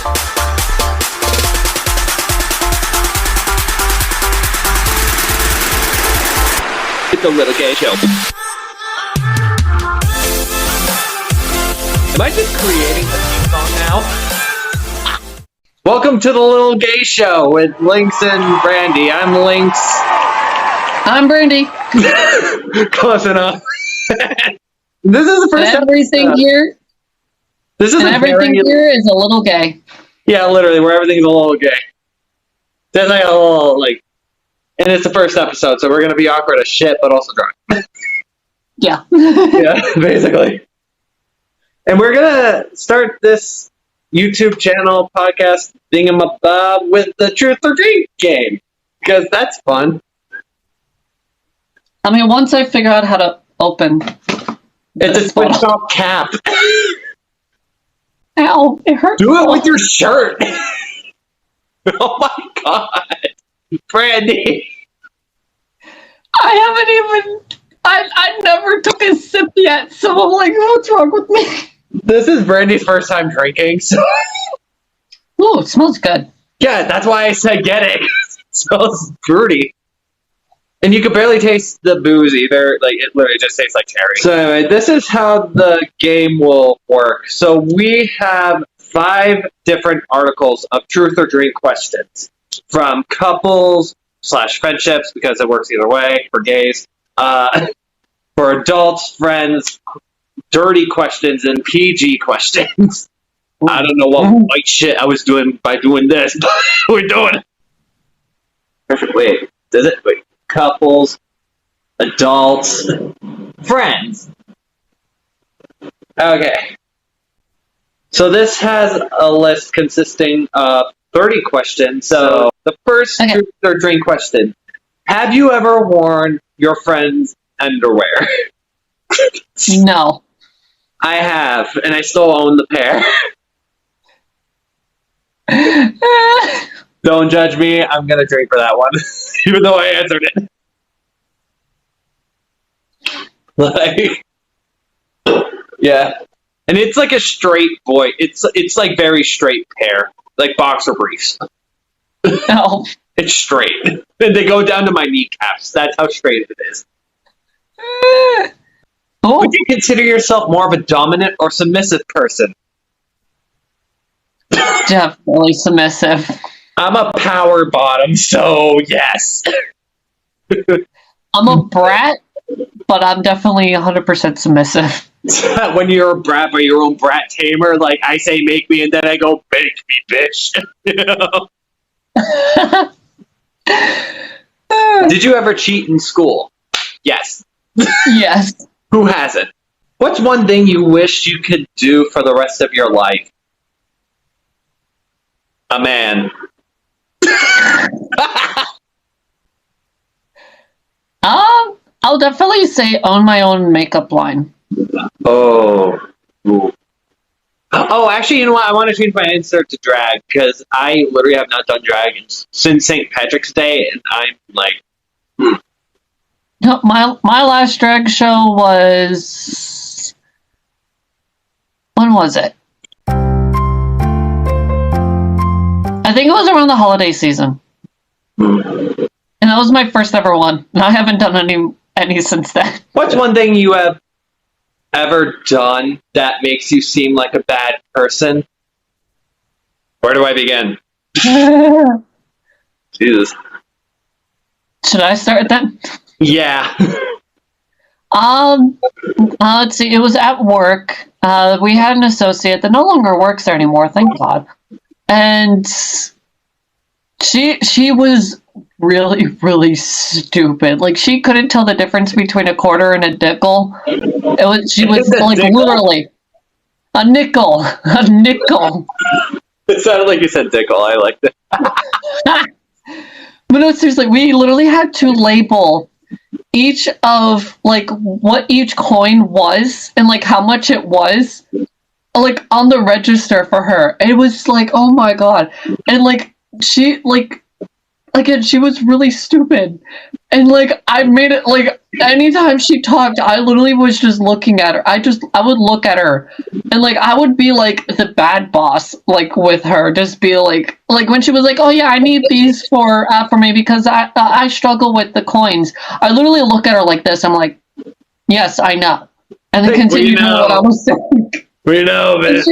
It's a little gay show. Am I just creating the theme song now? Welcome to the Little Gay Show with Lynx and Brandy. I'm Lynx. I'm Brandy. Close enough. This is the first everything episode. Here. This is everything here is a little gay. Yeah, literally, where everything's a little gay. There's like a little and it's the first episode, so we're gonna be awkward as shit, but also drunk. Yeah. Yeah, basically. And we're gonna start this YouTube channel podcast thingamabob with the Truth or Drink game because that's fun. I mean, once I figure out how to open, it's a switched off cap. Ow! It hurts. Do it with your shirt. Oh my god, Brandy! I haven't even. I never took a sip yet, so I'm like, what's wrong with me? This is Brandy's first time drinking, so. Ooh, it smells good. Yeah, that's why I said get it. It smells fruity. And you can barely taste the booze either. Like, it literally just tastes like cherry. So anyway, this is how the game will work. So we have 5 different articles of truth or drink questions. From couples / friendships, because it works either way, for gays. For adults, friends, dirty questions, and PG questions. I don't know what white shit I was doing by doing this, but we're doing it. Perfect. Wait, does it? Wait. Couples, adults, friends. Okay. So this has a list consisting of 30 questions. So the first truth or drink question. Have you ever worn your friend's underwear? No. I have, and I still own the pair. Don't judge me. I'm going to drink for that one, even though I answered it. Like, yeah. And it's like a straight boy. It's like very straight pair, like boxer briefs. No. It's straight. And they go down to my kneecaps. That's how straight it is. Would you consider yourself more of a dominant or submissive person? Definitely submissive. I'm a power bottom, so yes. I'm a brat, but I'm definitely 100% submissive. When you're a brat, but your own brat tamer, like I say make me, and then I go, make me, bitch. You know? Did you ever cheat in school? Yes. Yes. Who hasn't? What's one thing you wish you could do for the rest of your life? A man. I'll definitely say own my own makeup line. Oh. Ooh. Oh, actually, you know what? I want to change my answer to drag because I literally have not done drag since St. Patrick's Day, and I'm like, No, my last drag show was... When was it? I think it was around the holiday season. And that was my first ever one. And I haven't done any since then. What's one thing you have ever done that makes you seem like a bad person? Where do I begin? Jesus. Should I start then? Yeah. Let's see. It was at work. We had an associate that no longer works there anymore, thank God. And she was really, really stupid. Like, she couldn't tell the difference between a quarter and a nickel. She was like literally a nickel. It sounded like you said dickle. I liked it. But no, seriously, we literally had to label each of, like, what each coin was and, like, how much it was, like, on the register for her. And it was like, oh my god. And, like, she, like, again, she was really stupid. And like I made it like anytime she talked, I literally was just looking at her. I would look at her, and like I would be like the bad boss, like with her, just be like when she was like, "Oh yeah, I need these for me because I struggle with the coins." I literally look at her like this. I'm like, "Yes, I know," and then continue doing what I was saying. We know, man.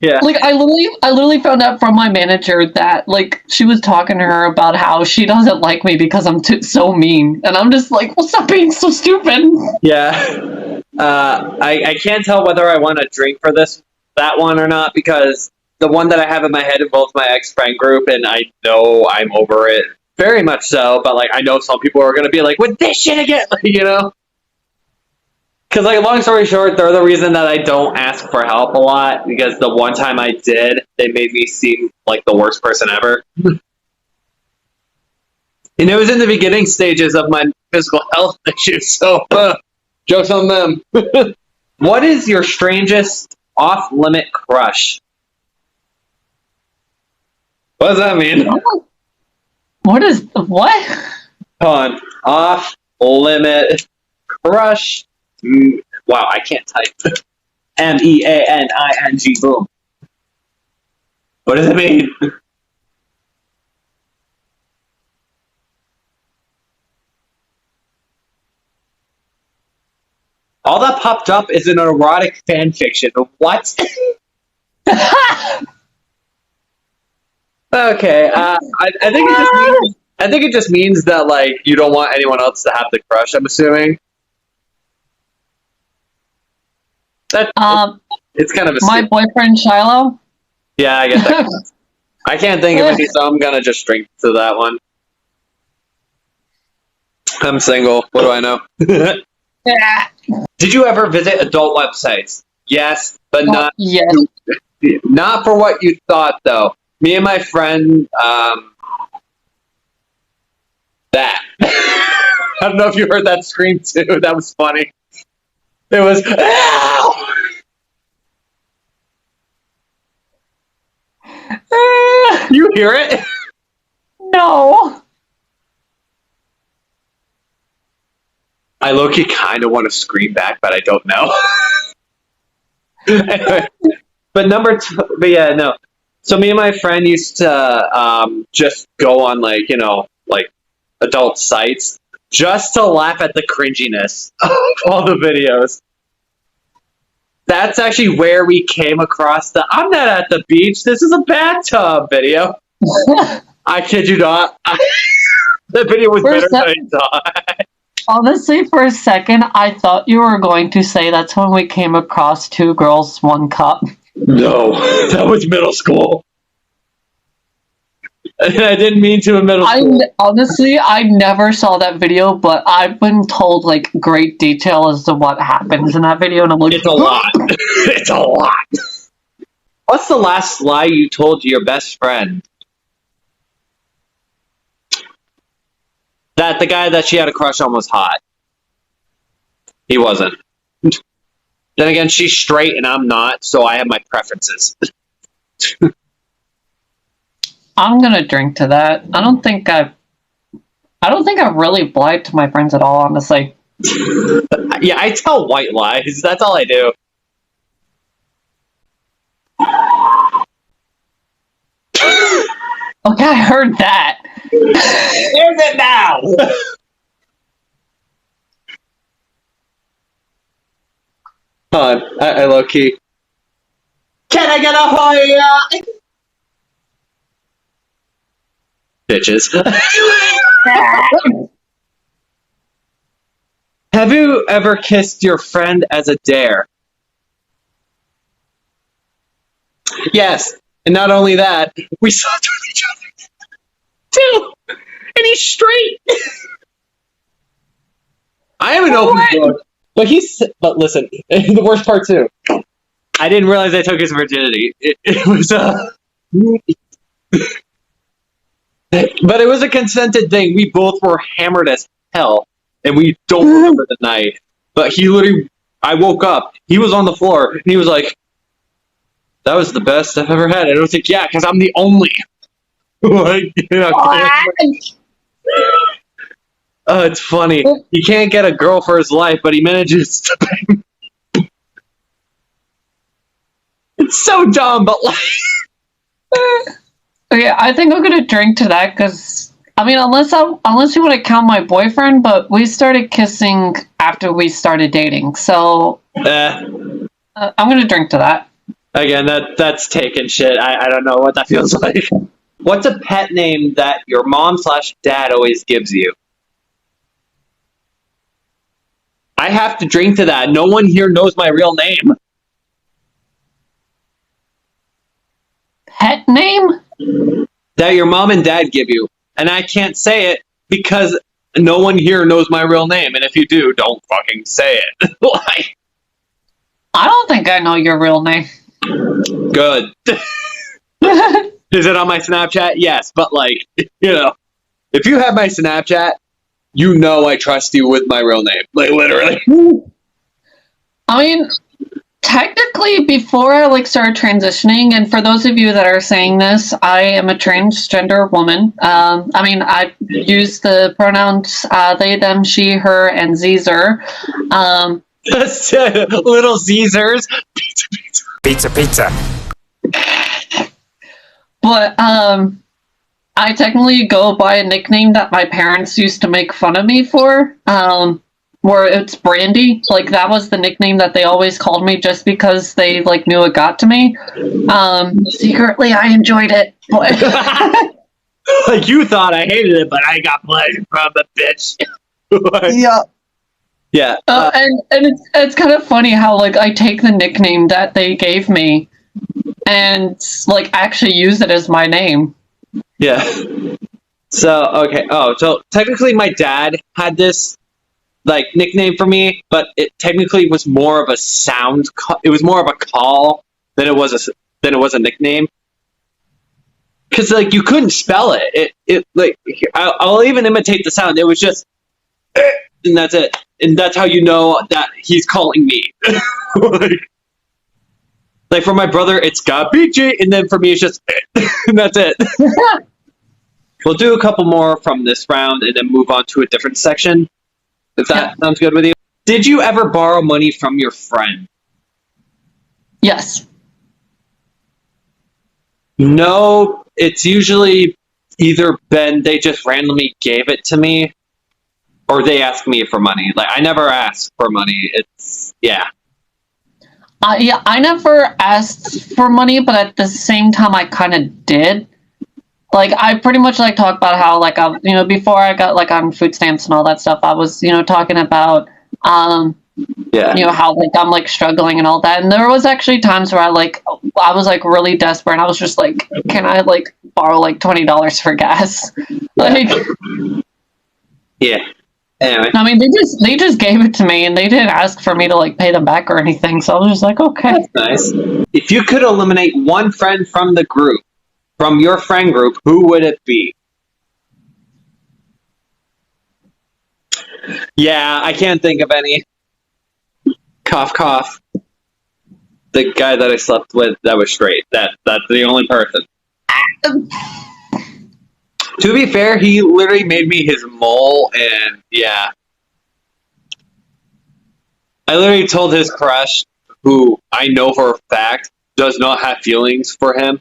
Yeah. Like I literally found out from my manager that like she was talking to her about how she doesn't like me because I'm so mean, and I'm just like, well, stop being so stupid. Yeah. I can't tell whether I want to drink for that one or not because the one that I have in my head involves my ex-friend group, and I know I'm over it. Very much so, but like I know some people are gonna be like, with this shit again, you know? Because, like, long story short, they're the reason that I don't ask for help a lot, because the one time I did, they made me seem like the worst person ever. And it was in the beginning stages of my physical health issues, so joke's on them. What is your strangest off-limit crush? What does that mean? What? Hold on. Off-limit crush. Wow, I can't type. MEANING, boom. What does it mean? All that popped up is an erotic fan fiction. What? Okay, I think it just means that like you don't want anyone else to have the crush. I'm assuming. It's kind of a my boyfriend Shiloh. Yeah, I get that. I can't think of any, so I'm gonna just drink to that one. I'm single. What do I know? Yeah. Did you ever visit adult websites? Yes, but not. Yes. Not for what you thought, though. Me and my friend, that. I don't know if you heard that scream too. That was funny. It was. Ow! You hear it? No. I low-key kind of want to scream back, but I don't know. Anyway, but yeah, no. So me and my friend used to just go on like adult sites just to laugh at the cringiness of all the videos. That's actually where we came across the "I'm not at the beach, this is a bathtub" video. I kid you not. The video was better than I thought. Honestly, for a second, I thought you were going to say that's when we came across Two Girls, One Cup. No, that was middle school. I didn't mean to in middle school. Honestly, I never saw that video, but I've been told like great detail as to what happens in that video, and I'm like, it's a lot. It's a lot. What's the last lie you told your best friend? That the guy that she had a crush on was hot. He wasn't. Then again, she's straight and I'm not, so I have my preferences. I'm gonna drink to that. I don't think I've really lied to my friends at all, honestly. Yeah, I tell white lies. That's all I do. Okay, I heard that. Here's it now. Hold on, I low key. Can I get a Hoya? Bitches. Have you ever kissed your friend as a dare? Yes, and not only that, we saw through each other too, and he's straight. I have an open book, but listen, the worst part too. I didn't realize I took his virginity. It was but it was a consented thing. We both were hammered as hell, and we don't remember the night. But I woke up. He was on the floor, and he was like, "That was the best I've ever had." And I was like, "Yeah, because I'm the only." Like, Oh, it's funny. He can't get a girl for his life, but he manages to. It's so dumb, but like. Okay, I think I'm gonna drink to that because I mean, unless you want to count my boyfriend, but we started kissing after we started dating, so I'm gonna drink to that. Again, that's taking shit. I don't know what that feels like. What's a pet name that your mom/dad always gives you? I have to drink to that. No one here knows my real name. Pet name? That your mom and dad give you. And I can't say it because no one here knows my real name. And if you do, don't fucking say it. Like, I don't think I know your real name. good. Is it on my Snapchat? Yes, but like, if you have my Snapchat, you know I trust you with my real name. Like, literally. I mean, technically, before I started transitioning, and for those of you that are saying this, I am a transgender woman. I mean, I use the pronouns they, them, she, her, and Zer. Little Caesars. Pizza, pizza. But I technically go by a nickname that my parents used to make fun of me for, where it's Brandy. Like, that was the nickname that they always called me just because they knew it got to me. Secretly, I enjoyed it. But like, you thought I hated it, but I got pleasure from the bitch. yeah. Yeah. And it's kind of funny how I take the nickname that they gave me and actually use it as my name. Yeah. So, okay. Oh, so technically my dad had this nickname for me, but it technically was more of a sound. It was more of a call than it was a nickname. Because you couldn't spell it. I'll even imitate the sound. It was just, and that's it. And that's how you know that he's calling me. Like for my brother, it's Gabichi, and then for me, it's just, and that's it. We'll do a couple more from this round and then move on to a different section. If that sounds good with you. Did you ever borrow money from your friend? Yes. No, it's usually either they just randomly gave it to me, or they ask me for money. I never ask for money. It's, yeah. Yeah, I never asked for money, but at the same time, I kind of did. I pretty much talk about how I, before I got on food stamps and all that stuff, I was talking about how I'm struggling and all that. And there was actually times where I was really desperate. And I was just can I borrow $20 for gas? Yeah. Anyway. I mean, they just gave it to me, and they didn't ask for me to pay them back or anything. So I was just okay. That's nice. If you could eliminate one friend from the group, from your friend group, who would it be? Yeah, I can't think of any. Cough, cough. The guy that I slept with that was straight. That's the only person. To be fair, he literally made me his mole, and yeah. I literally told his crush, who I know for a fact does not have feelings for him,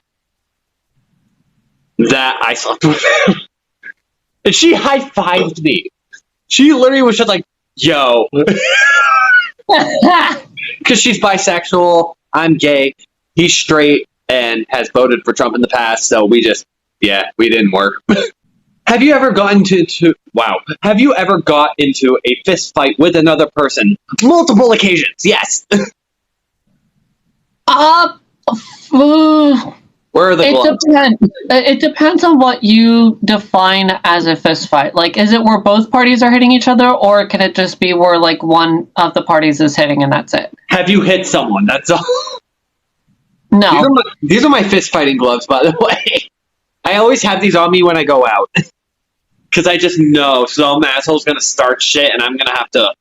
that I slept with him. And she high-fived me. She literally was just yo. Because she's bisexual, I'm gay, he's straight, and has voted for Trump in the past, so we didn't work. Have you ever gotten Have you ever got into a fist fight with another person? Multiple occasions, yes. Where are the gloves? It depends on what you define as a fist fight. Is it where both parties are hitting each other, or can it just be where one of the parties is hitting and that's it? Have you hit someone? That's all. No. These are my fist fighting gloves, by the way. I always have these on me when I go out. Because I just know some asshole's going to start shit and I'm going to have to.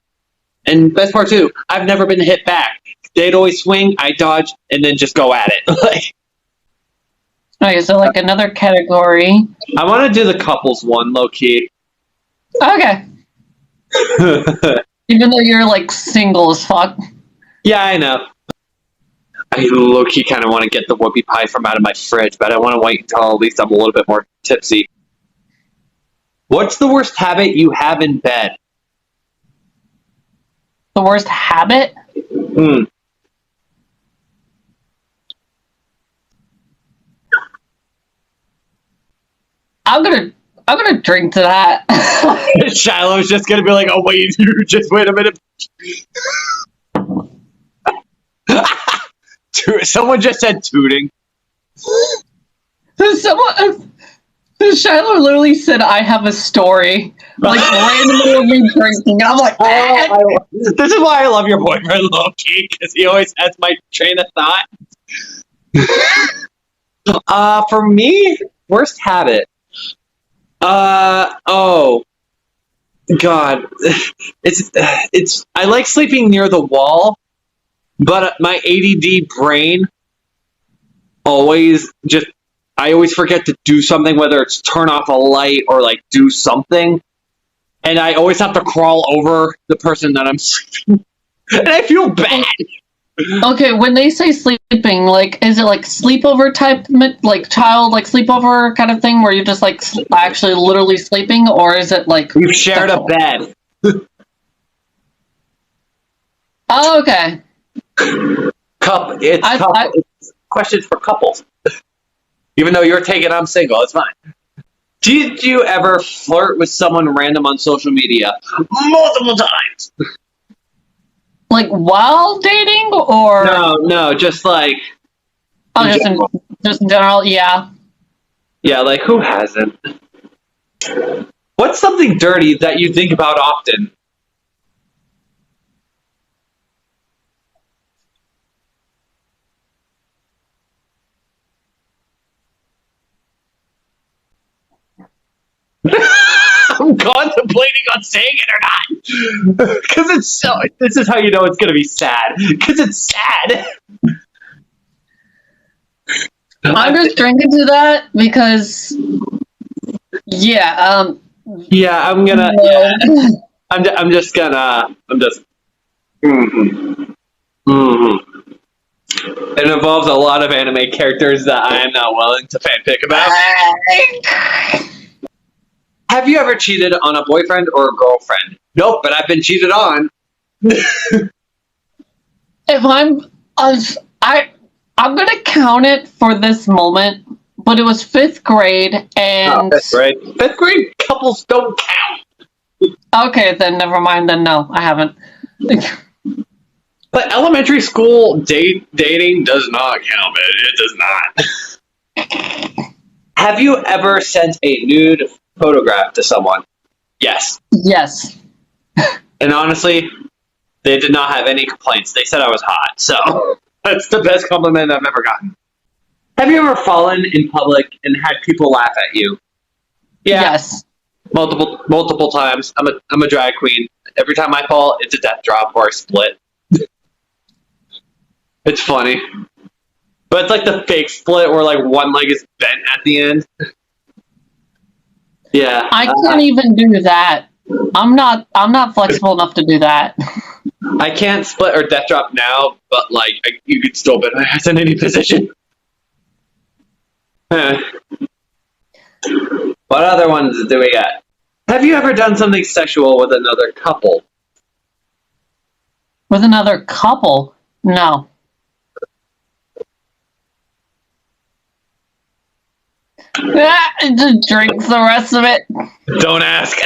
And best part too, I've never been hit back. They'd always swing, I dodge, and then just go at it. Okay, so another category. I want to do the couples one, low key. Okay. Even though you're like single as fuck. Yeah, I know. I low-key kind of want to get the whoopie pie from out of my fridge, but I want to wait until at least I'm a little bit more tipsy. What's the worst habit you have in bed? The worst habit? I'm gonna drink to that. Shiloh's just gonna be like, "Oh wait, you just wait a minute." Someone just said tooting. Shiloh literally said, "I have a story." Like randomly of me drinking. I'm like, this is why I love your boyfriend, low-key, because he always has my train of thought. For me, worst habit. Oh, God, it's. I like sleeping near the wall, but my ADD brain always just. I always forget to do something, whether it's turn off a light or like do something, and I always have to crawl over the person that I'm sleeping, and I feel bad. Okay, when they say sleeping, like, is it like sleepover type, like child, like sleepover kind of thing, where you're just like actually literally sleeping, or is it like We've shared a bed. Oh, okay. It's questions for couples. Even though you're taken, I'm single. It's fine. Did you ever flirt with someone random on social media multiple times? Like while dating, or No, just like just in general, yeah. Yeah, like who hasn't? What's something dirty that you think about often? I'm contemplating on saying it or not. Because it's so. This is how you know it's going to be sad. Because it's sad. I'm just drinking to that because, yeah. Yeah, I'm gonna. No. Yeah, I'm just gonna. I'm just. It involves a lot of anime characters that I am not willing to fanfic about. Have you ever cheated on a boyfriend or a girlfriend? Nope, but I've been cheated on. If I'm gonna count it for this moment, but it was 5th grade, and fifth grade couples don't count. Okay, then never mind. Then no, I haven't. But elementary school dating does not count, man. It does not. Have you ever sent a nude photograph to someone? Yes. Yes. And honestly, they did not have any complaints. They said I was hot, so that's the best compliment I've ever gotten. Have you ever fallen in public and had people laugh at you? Yeah. Yes. Multiple times. I'm a drag queen. Every time I fall, it's a death drop or a split. It's funny. But it's like the fake split where like one leg is bent at the end. Yeah. I can't even do that. I'm not flexible enough to do that. I can't split or death drop now, but like you could still bend my ass in any position. What other ones do we got? Have you ever done something sexual with another couple? With another couple? No. Just drinks the rest of it. Don't ask.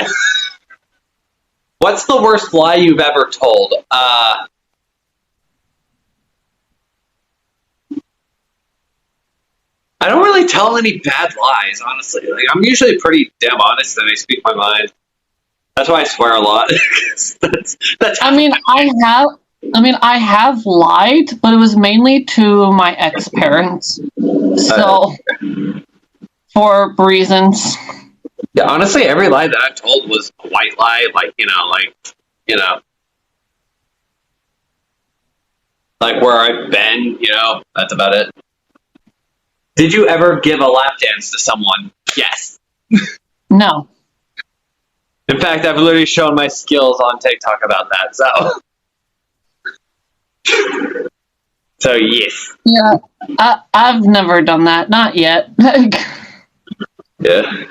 What's the worst lie you've ever told? I don't really tell any bad lies, honestly. Like I'm usually pretty damn honest and I speak my mind. That's why I swear a lot. that's I mean, I have lied, but it was mainly to my ex-parents. So, for reasons. Yeah, honestly, every lie that I've told was a white lie, like where I've been, that's about it. Did you ever give a lap dance to someone? Yes. No. In fact, I've literally shown my skills on TikTok about that. So yes. Yeah, I've never done that. Not yet. Yeah.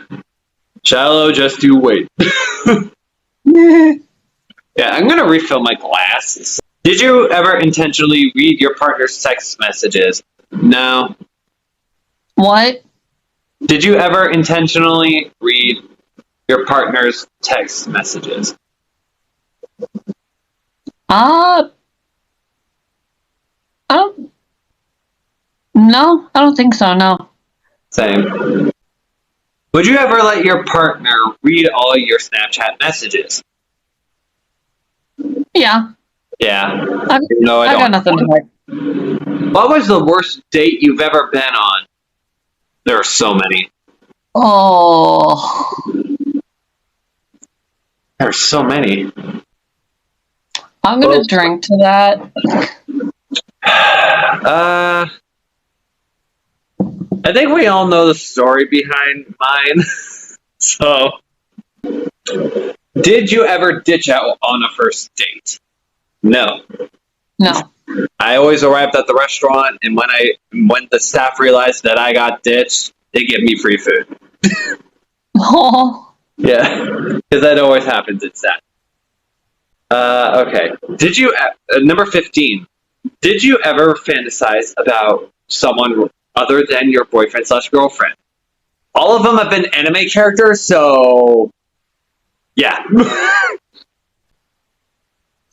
Shallow, just you wait. Yeah, I'm gonna refill my glass. Did you ever intentionally read your partner's text messages? No. What? Did you ever intentionally read your partner's text messages? I don't. No, I don't think so. No. Same. Would you ever let your partner read all your Snapchat messages? Yeah. Yeah. No, I got nothing to hide. What was the worst date you've ever been on? There are so many. Oh. There are so many. I'm gonna drink to that. I think we all know the story behind mine. So, did you ever ditch out on a first date? No. No. I always arrived at the restaurant, and when the staff realized that I got ditched, they give me free food. Oh. Yeah, because that always happens. It's sad. Okay. Did you number 15? Did you ever fantasize about someone other than your boyfriend/girlfriend? All of them have been anime characters, so yeah.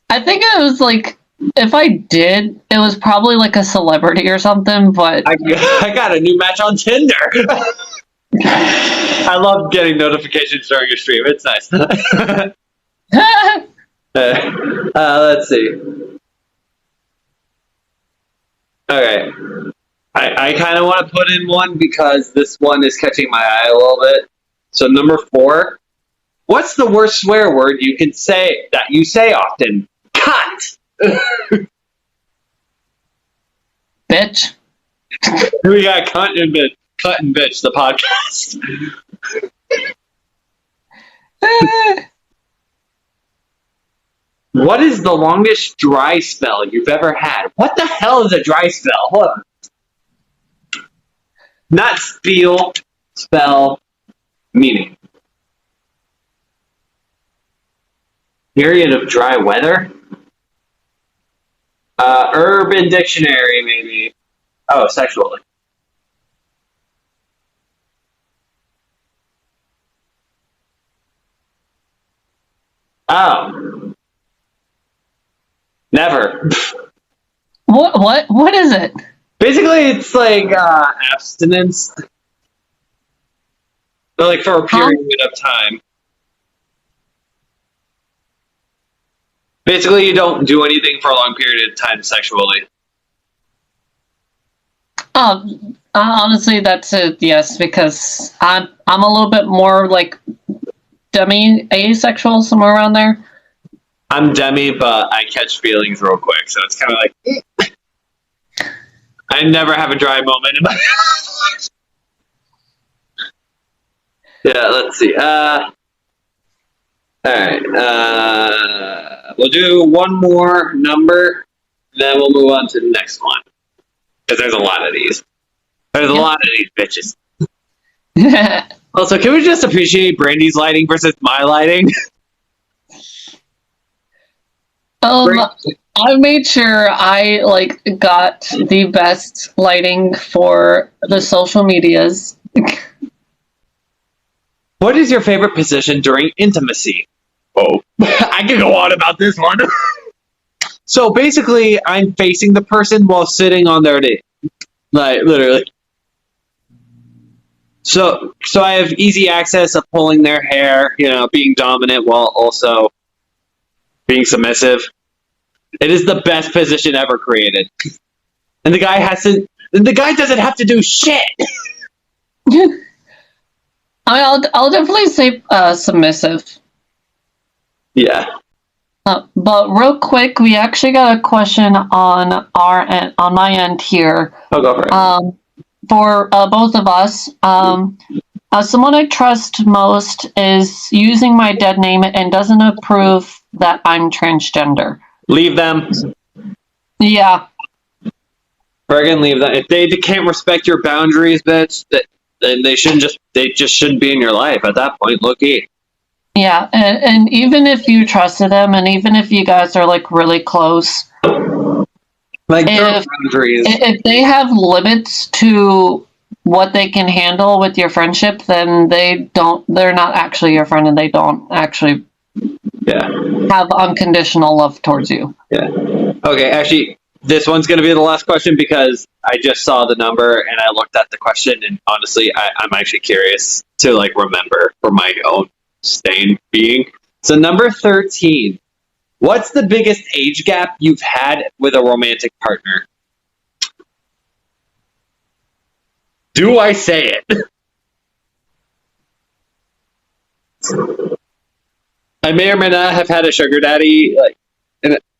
I think it was like, if I did, it was probably like a celebrity or something, but I got a new match on Tinder. I love getting notifications during a stream. It's nice. Let's see. Okay. I kind of want to put in one because this one is catching my eye a little bit. So number 4. What's the worst swear word you can say that you say often? Cut. bitch. We got cut and bitch, the podcast. What is the longest dry spell you've ever had? What the hell is a dry spell? Hold on. Not spiel, spell, meaning. Period of dry weather? Urban Dictionary, maybe. Oh, sexually. Oh. Never. What is it? Basically, it's like abstinence. But like for a period of time. Basically, you don't do anything for a long period of time sexually. Honestly, that's a yes, because I'm a little bit more like asexual, somewhere around there. I'm demi, but I catch feelings real quick, so it's kind of like I never have a dry moment in my life. Yeah, let's see. All right. We'll do one more number, then we'll move on to the next one. Because there's a lot of these. There's a lot of these bitches. Also, can we just appreciate Brandy's lighting versus my lighting? I made sure I got the best lighting for the social medias. What is your favorite position during intimacy? Oh, I can go on about this one. So basically, I'm facing the person while sitting on their knee, like literally. So I have easy access of pulling their hair, being dominant while also being submissive. It is the best position ever created, and the guy doesn't have to do shit. I'll definitely say submissive. Yeah. But real quick, we actually got a question on my end here. I'll go for it. For both of us, Someone I trust most is using my dead name and doesn't approve that I'm transgender. Leave them. Yeah. Friggin' leave them. If they can't respect your boundaries, bitch, then they just shouldn't be in your life at that point. Look-y. Yeah, and even if you trusted them, and even if you guys are like really close, Like their boundaries. if they have limits to what they can handle with your friendship, then they're not actually your friend, and they don't actually have unconditional love towards you. Yeah. Okay, actually, this one's going to be the last question because I just saw the number and I looked at the question, and honestly, I'm actually curious to like remember for my own sane being. So number 13. What's the biggest age gap you've had with a romantic partner? Do I say it? I may or may not have had a sugar daddy,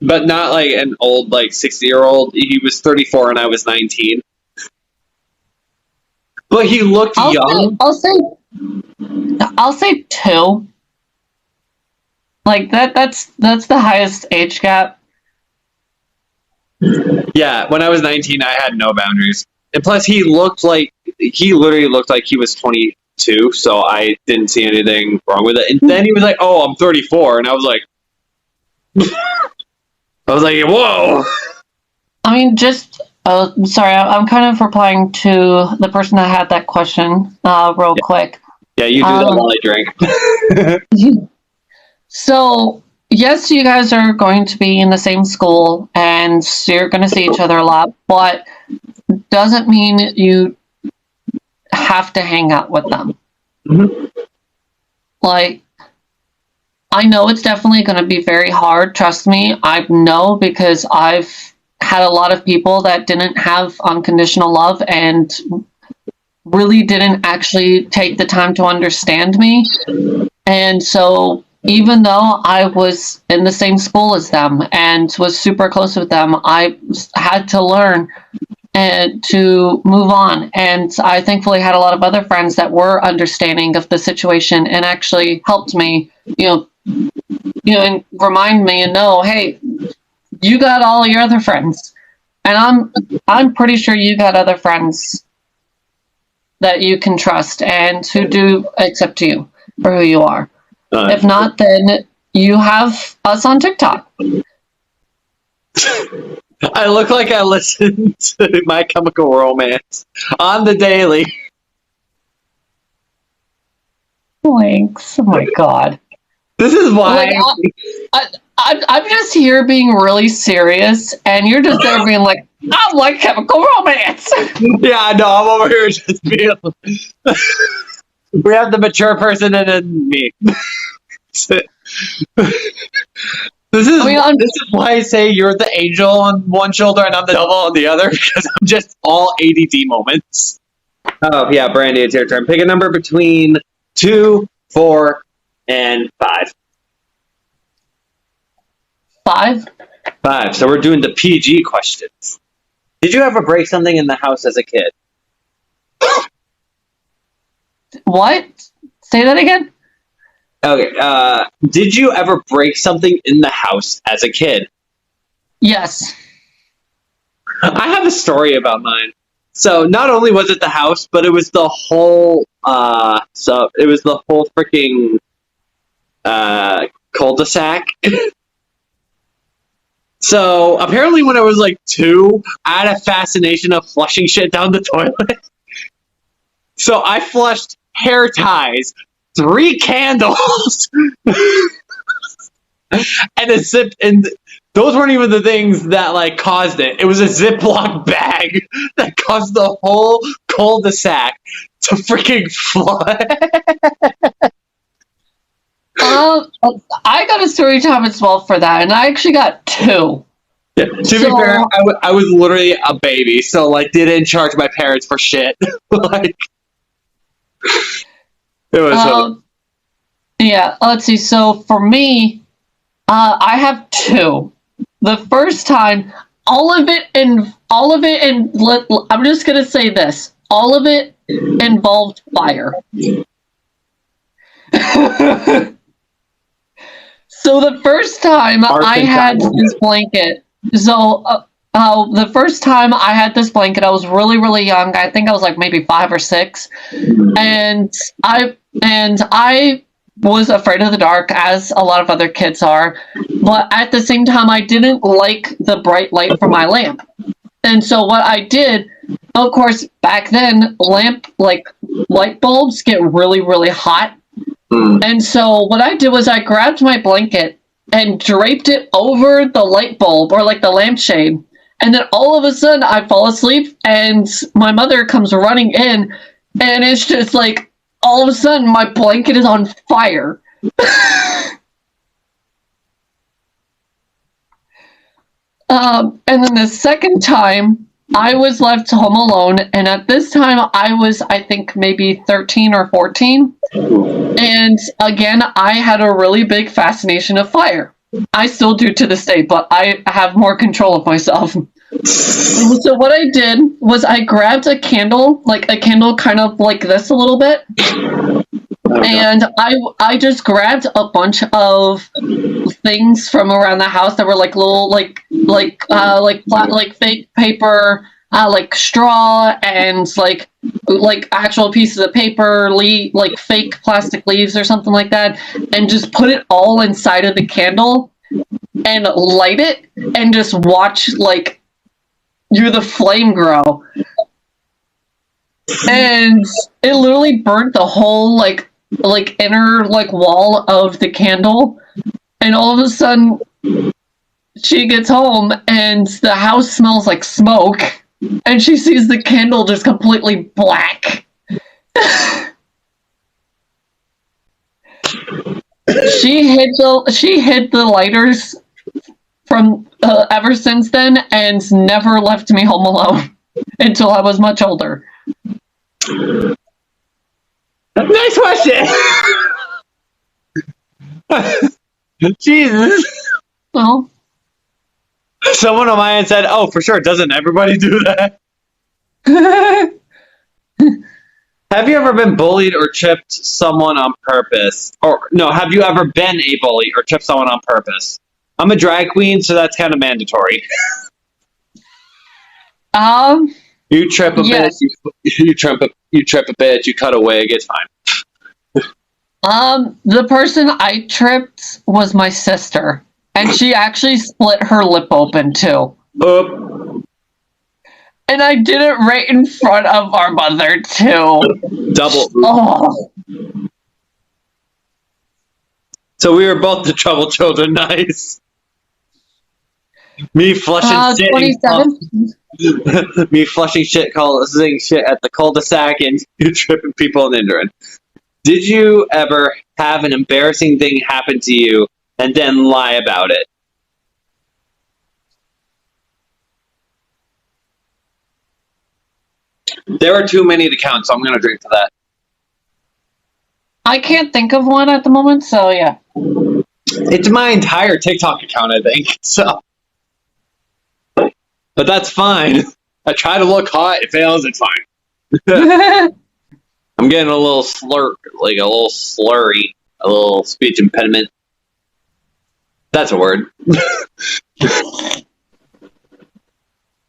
but not like an old, like 60-year-old. He was 34 and I was 19. But he looked young. I'll say 2. Like that's the highest age gap. Yeah, when I was 19, I had no boundaries. And plus, he literally looked like he was 22, so I didn't see anything wrong with it. And then he was like, "Oh, I'm 34," and I was like, "Whoa!" I mean, sorry, I'm kind of replying to the person that had that question, real quick. Yeah, you do that while I drink. So, yes, you guys are going to be in the same school, and you're going to see each other a lot, but doesn't mean you have to hang out with them. Mm-hmm. Like, I know it's definitely going to be very hard. Trust me, I know, because I've had a lot of people that didn't have unconditional love and really didn't actually take the time to understand me. And so even though I was in the same school as them and was super close with them, I had to learn and to move on. And I thankfully had a lot of other friends that were understanding of the situation and actually helped me, and remind me and know, hey, you got all your other friends, and I'm pretty sure you got other friends that you can trust and who do accept you for who you are. If not, then you have us on TikTok. I look like I listen to My Chemical Romance on the daily. Thanks. Oh my god. This is why I'm just here being really serious, and you're just there being like, I'm like Chemical Romance. Yeah, no, I'm over here just being. We have the mature person and then me. This is why I say you're the angel on one shoulder and I'm the devil on the other, because I'm just all ADD moments. Oh yeah, Brandy, it's your turn. Pick a number between 2, 4, and 5. 5? 5. So we're doing the PG questions. Did you ever break something in the house as a kid? What? Say that again? Okay. Did you ever break something in the house as a kid? Yes. I have a story about mine. So not only was it the house, but it was the whole. It was the whole freaking cul-de-sac. So apparently, when I was like 2, I had a fascination of flushing shit down the toilet. So I flushed hair ties, 3 candles, and a zip. And those weren't even the things that like caused it. It was a Ziploc bag that caused the whole cul-de-sac to freaking flood. I got a story time as well for that, and I actually got 2. Yeah, to be fair, I was literally a baby, so like didn't charge my parents for shit. Like it was. Yeah, let's see. So for me, I have 2. The first time, all of it, and I'm just gonna say this: all of it involved fire. So the first time I had this blanket, the first time I had this blanket, I was really, really young. I think I was like maybe 5 or 6, and I was afraid of the dark, as a lot of other kids are. But at the same time, I didn't like the bright light from my lamp, and so what I did, of course, back then, light bulbs get really, really hot. And so what I did was I grabbed my blanket and draped it over the light bulb, or like the lampshade. And then all of a sudden I fall asleep and my mother comes running in, and it's just like all of a sudden my blanket is on fire. And then the second time I was left home alone, and at this time I was, I think, maybe 13 or 14. And again, I had a really big fascination of fire. I still do to this day, but I have more control of myself. So what I did was I grabbed a candle kind of like this a little bit. And I just grabbed a bunch of things from around the house that were like little like fake paper, like straw, and like actual pieces of paper, like fake plastic leaves or something like that, and just put it all inside of the candle and light it and just watch like the flame grow. And it literally burnt the whole like inner like wall of the candle, and all of a sudden she gets home and the house smells like smoke, and she sees the candle just completely black. She hid the lighters from ever since then, and never left me home alone until I was much older. Next question. Jesus. Well, Someone on my end said, "Oh, for sure, doesn't everybody do that?" Have you ever been bullied or tripped someone on purpose? Or no, have you ever been a bully or tripped someone on purpose? I'm a drag queen, so that's kind of mandatory. You trip a yes. bitch, you trip a bitch, you cut a wig, it's fine. The person I tripped was my sister, and she actually split her lip open too. And I did it right in front of our mother too. Double. Oh. So we were both the trouble children. Nice. Me flushing shit. 27. Me flushing shit, causing shit at the cul-de-sac, and you tripping people and injuring. Did you ever have an embarrassing thing happen to you and then lie about it? There are too many to count, so I'm going to drink to that. I can't think of one at the moment, so yeah. It's my entire TikTok account, I think. So, but that's fine. I try to look hot. It fails. It's fine. I'm getting a little slurry, a little speech impediment. That's a word.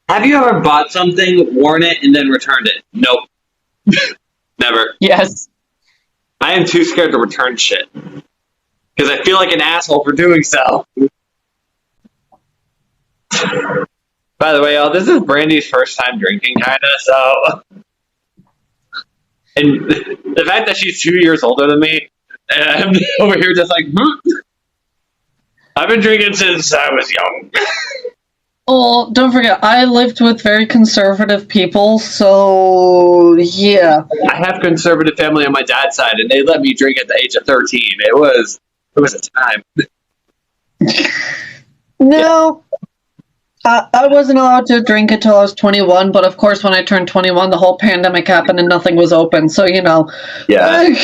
Have you ever bought something, worn it, and then returned it? Nope. Never. Yes. I am too scared to return shit. Because I feel like an asshole for doing so. By the way, y'all, this is Brandy's first time drinking, kinda, so... And the fact that she's 2 years older than me, and I'm over here just like... I've been drinking since I was young. Oh, don't forget, I lived with very conservative people, so yeah. I have conservative family on my dad's side, and they let me drink at the age of 13. It was a time. No. I wasn't allowed to drink until I was 21, but of course when I turned 21, the whole pandemic happened and nothing was open, so you know. Yeah.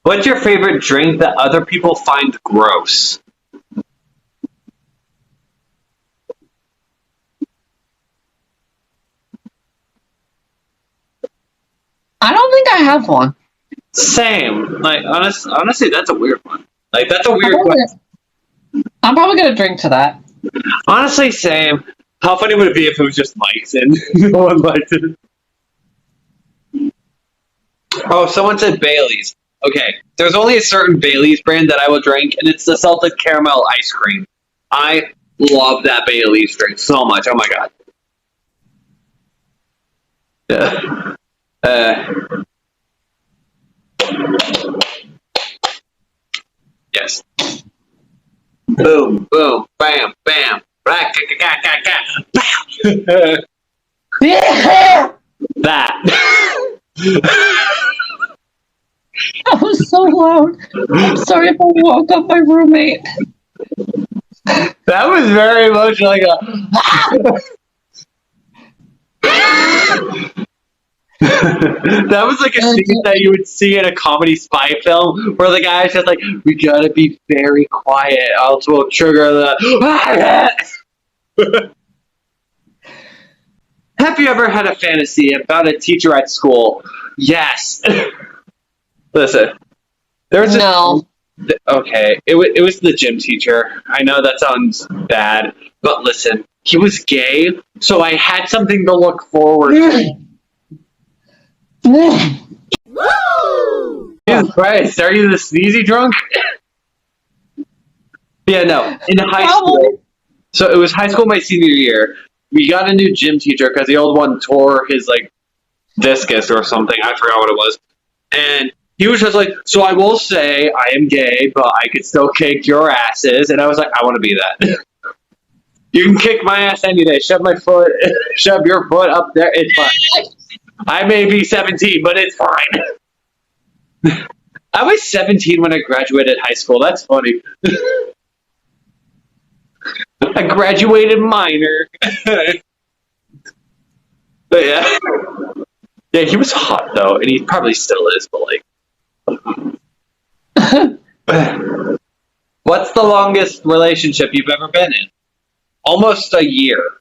What's your favorite drink that other people find gross? I don't think I have one. Same. Like, honestly, that's a weird one. Like, that's a weird question. I'm probably gonna drink to that. Honestly, same. How funny would it be if it was just Mike's and no one liked it? Oh, someone said Bailey's. Okay, there's only a certain Bailey's brand that I will drink, and it's the salted caramel ice cream. I love that Bailey's drink so much. Oh my god. Yeah. Yes. Boom, boom, bam, bam. Bam. Yeah! That. That was so loud. I'm sorry if I woke up my roommate. That was very much like a. That was like a scene that you would see in a comedy spy film where the guy's just like, we gotta be very quiet, else we'll trigger the. Have you ever had a fantasy about a teacher at school? Yes. Listen, there was No. Okay, it was the gym teacher. I know that sounds bad, but listen, he was gay, so I had something to look forward to. Jesus Christ, are you the sneezy drunk? Yeah, no, in high school. So it was high school my senior year. We got a new gym teacher because the old one tore his, like, discus or something. I forgot what it was. And he was just like, so I will say I am gay, but I could still kick your asses. And I was like, I want to be that. You can kick my ass any day. Shove your foot up there. It's fine. I may be 17, but it's fine. I was 17 when I graduated high school. That's funny. I graduated minor. But yeah. Yeah, he was hot though, and he probably still is, but like. What's the longest relationship you've ever been in? Almost a year.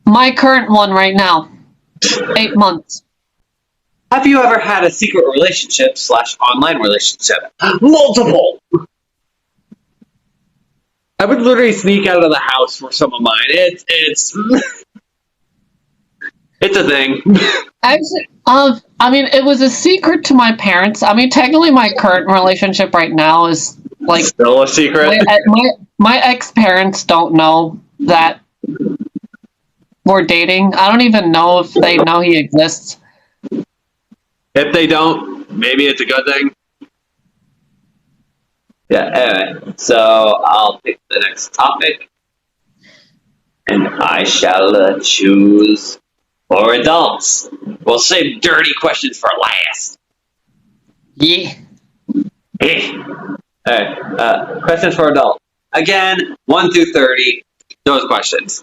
My current one right now. 8 months. Have you ever had a secret relationship / online relationship? Multiple! I would literally sneak out of the house for some of mine. It's it's a thing. Actually, I mean, it was a secret to my parents. I mean, technically, my current relationship right now is like Still a secret. my ex-parents don't know that we're dating. I don't even know if they know he exists. If they don't, maybe it's a good thing. Yeah, anyway, so I'll pick the next topic. And I shall choose for adults. We'll save dirty questions for last. Yeah. Alright, questions for adults. Again, 1 through 30, those questions.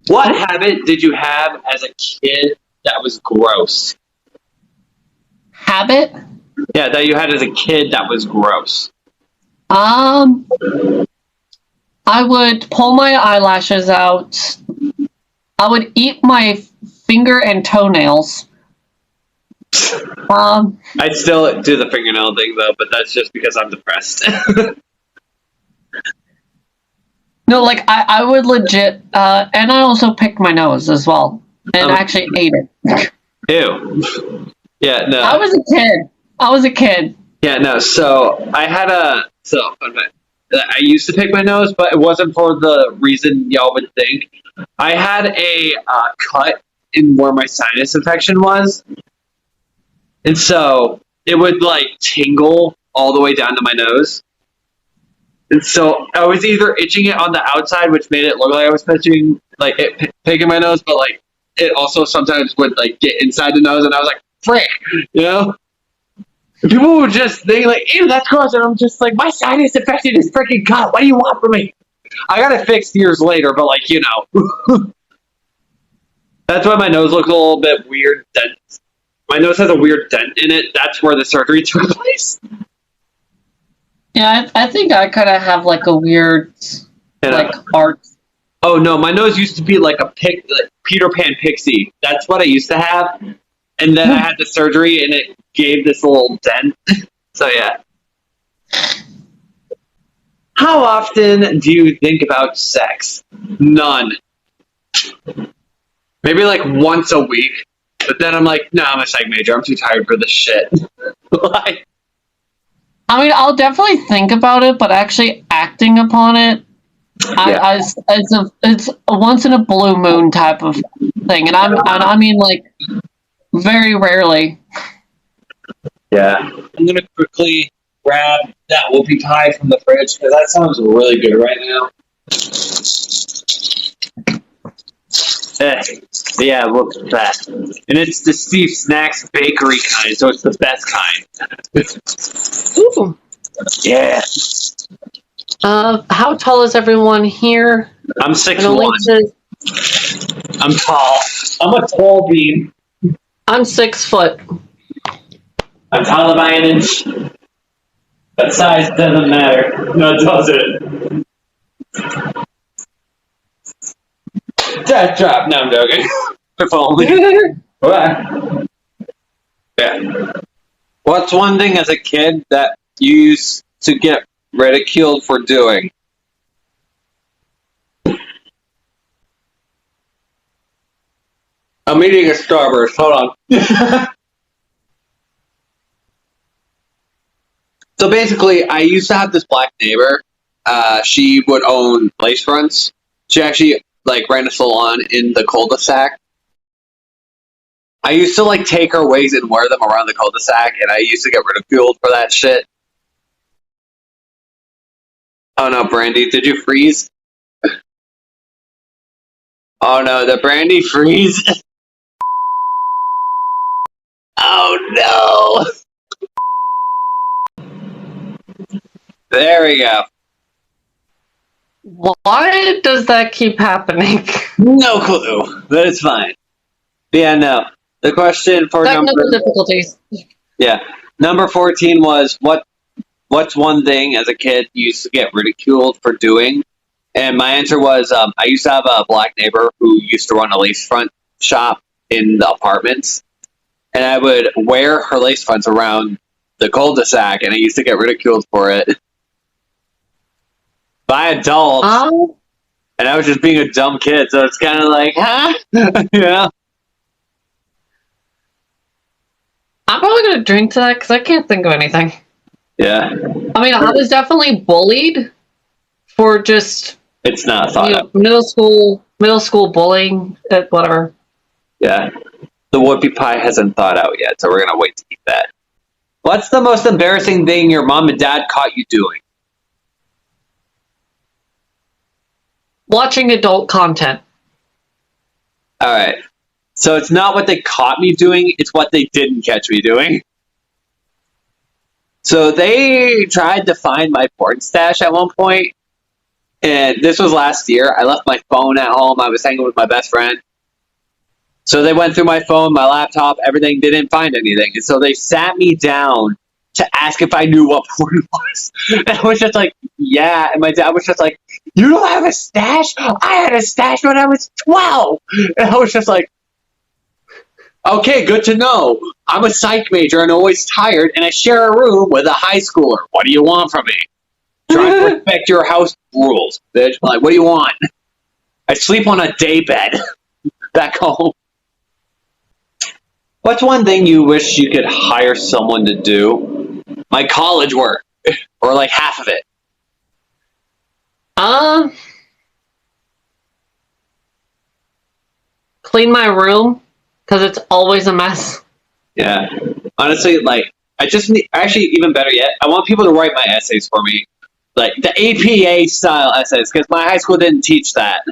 What habit did you have as a kid that was gross? Habit? Yeah, that you had as a kid that was gross. I would pull my eyelashes out. I would eat my finger and toenails. I'd still do the fingernail thing though, but that's just because I'm depressed. No, like I would legit, and I also picked my nose as well, and actually ate it. Ew. Yeah, no. I was a kid. Yeah, no. So I had fun fact. I used to pick my nose, but it wasn't for the reason y'all would think. I had a cut in where my sinus infection was, and so it would like tingle all the way down to my nose. And so I was either itching it on the outside, which made it look like I was picking my nose, but like it also sometimes would like get inside the nose, and I was like, "Frick," you know. And people would just think like, "Ew, that's gross," and I'm just like, "My sinus infection is freaking cut. What do you want from me?" I got it fixed years later, but like you know, that's why my nose looks a little bit weird. My nose has a weird dent in it. That's where the surgery took place. Yeah, I think I kind of have like a weird, like art. Oh no, my nose used to be like a Peter Pan pixie. That's what I used to have. and then I had the surgery, and it gave this little dent. So yeah. How often do you think about sex? None. Maybe like once a week. But then I'm like, no, I'm a psych major. I'm too tired for this shit. Like, I mean, I'll definitely think about it, but actually acting upon it, it's a once in a blue moon type of thing, and I mean like very rarely. yeah. I'm gonna quickly grab that whoopie pie from the fridge because that sounds really good right now. Yeah, look at that. And it's the Steve Snacks bakery kind, so it's the best kind. Ooh. Yeah. How tall is everyone here? I'm 6'1". I'm tall. I'm a tall bean. I'm 6 foot. I'm taller by an inch. That size doesn't matter. No, it doesn't. That drop. No, I'm joking. If only. Yeah. What's one thing as a kid that you used to get ridiculed for doing? I'm eating a Starburst. Hold on. So basically, I used to have this black neighbor. She would own lace fronts. She actually ran a salon in the cul-de-sac. I used to take her wigs and wear them around the cul-de-sac, and I used to get ridiculed for that shit. Oh no, Brandy, did you freeze? Oh no, the Brandy freeze. Oh no. There we go. Why does that keep happening? No clue, but it's fine. Yeah, no. The question for Technical difficulties. Yeah, number 14 was what's one thing as a kid you used to get ridiculed for doing? And my answer was I used to have a black neighbor who used to run a lace front shop in the apartments, and I would wear her lace fronts around the cul-de-sac, and I used to get ridiculed for it by adults. And I was just being a dumb kid, so it's kind of like, huh? Yeah. I'm probably gonna drink to that because I can't think of anything. Yeah. I mean, I was definitely bullied for just It's not thought of. middle school bullying, whatever. Yeah. The whoopie pie hasn't thought out yet, so we're gonna wait to eat that. What's the most embarrassing thing your mom and dad caught you doing? Watching adult content. All right. So it's not what they caught me doing, it's what they didn't catch me doing. So they tried to find my porn stash at one point, and this was last year. I left my phone at home. I was hanging with my best friend. So they went through my phone, my laptop, everything. They didn't find anything. And so they sat me down to ask if I knew what porn was. And I was just like, yeah. And my dad was just like, you don't have a stash? I had a stash when I was 12. And I was just like, okay, good to know. I'm a psych major and always tired, and I share a room with a high schooler. What do you want from me? Try to respect your house rules, bitch. Like, what do you want? I sleep on a day bed back home. What's one thing you wish you could hire someone to do? My college work, or half of it. Clean my room because it's always a mess. Yeah, honestly, I just need. Actually, even better yet, I want people to write my essays for me, the APA style essays, because my high school didn't teach that.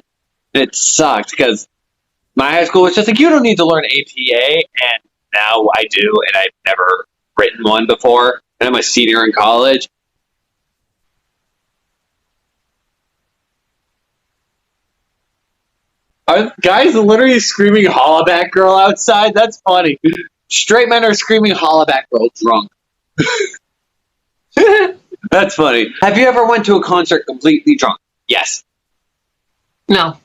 It sucked because my high school was just like, you don't need to learn APA, and now I do, and I've never written one before, and I'm a senior in college. Are guys literally screaming hollaback girl outside? That's funny. Straight men are screaming hollaback girl drunk. That's funny. Have you ever went to a concert completely drunk? Yes. No,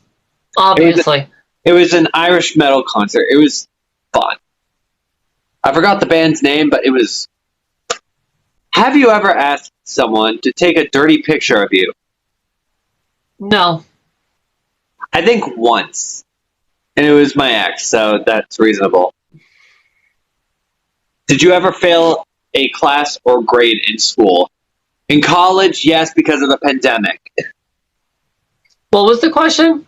obviously. It was an Irish metal concert. It was fun. I forgot the band's name, but it was. Have you ever asked someone to take a dirty picture of you? No. I think once. And it was my ex, so that's reasonable. Did you ever fail a class or grade in school? In college, yes, because of the pandemic. What was the question?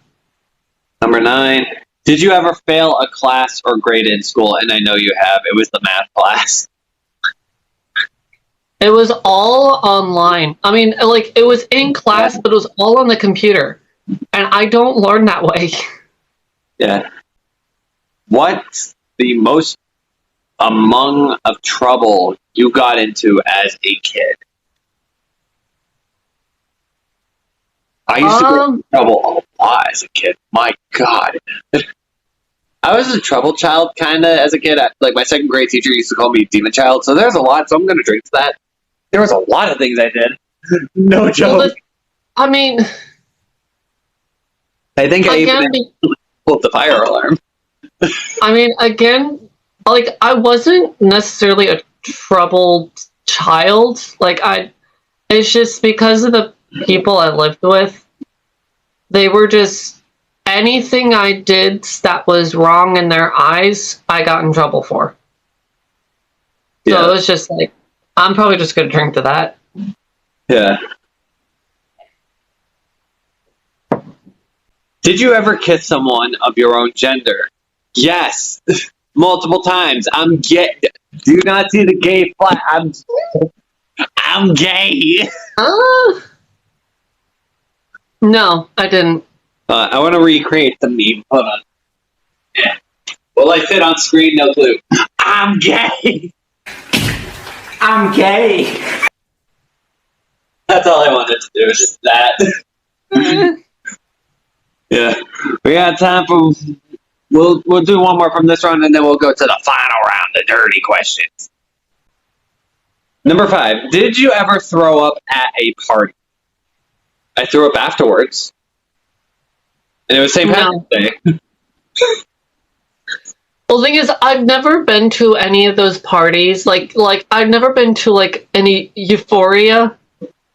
Number 9. Did you ever fail a class or grade in school? And I know you have. It was the math class. It was all online. I mean, like, it was in class, but it was all on the computer. And I don't learn that way. Yeah. What's the most among of trouble you got into as a kid? I used to get in trouble a lot as a kid. My God. I was a trouble child, kind of, as a kid. Like, my second grade teacher used to call me demon child, so there's a lot, so I'm going to drink to that. There was a lot of things I did. No joke. Well, I mean... I think I even pulled the fire alarm. I mean, again, like, I wasn't necessarily a troubled child. Like, it's just because of the people I lived with. They were just, anything I did that was wrong in their eyes, I got in trouble for. So it was just like, I'm probably just going to drink to that. Yeah. Did you ever kiss someone of your own gender? Yes. Multiple times. I'm gay. Do you not see the gay flag? I'm gay. No, I didn't. I want to recreate the meme. Hold on. Yeah. Will I fit on screen? No clue. I'm gay. I'm gay. That's all I wanted to do. Is just that. Yeah. We got time for. We'll do one more from this round, and then we'll go to the final round, the dirty questions. Number 5. Did you ever throw up at a party? I threw up afterwards. And it was St. Patrick's Day. Well, the thing is, I've never been to any of those parties. Like I've never been to, like, any Euphoria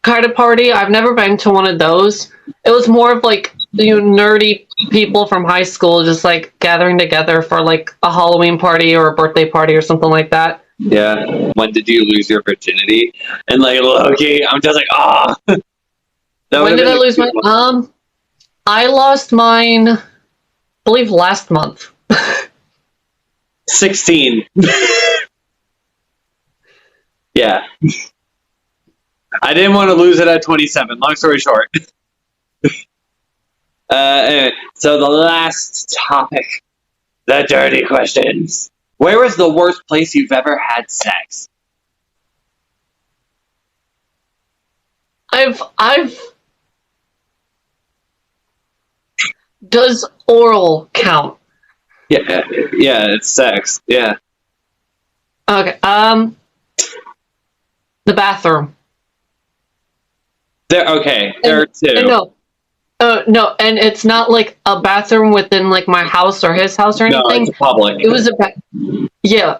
kind of party. I've never been to one of those. It was more of, like, nerdy people from high school just, like, gathering together for, like, a Halloween party or a birthday party or something like that. Yeah. When did you lose your virginity? And, like, okay, I'm just like, ah. When did I lose my... I lost mine, I believe, last month. 16. Yeah. I didn't want to lose it at 27. Long story short. Anyway, so the last topic, the dirty questions. Where was the worst place you've ever had sex? I've Does oral count? Yeah, it's sex. Yeah. Okay. The bathroom. There are 2. No. No, and it's not like a bathroom within, like, my house or his house or anything. No, it's public. It was yeah.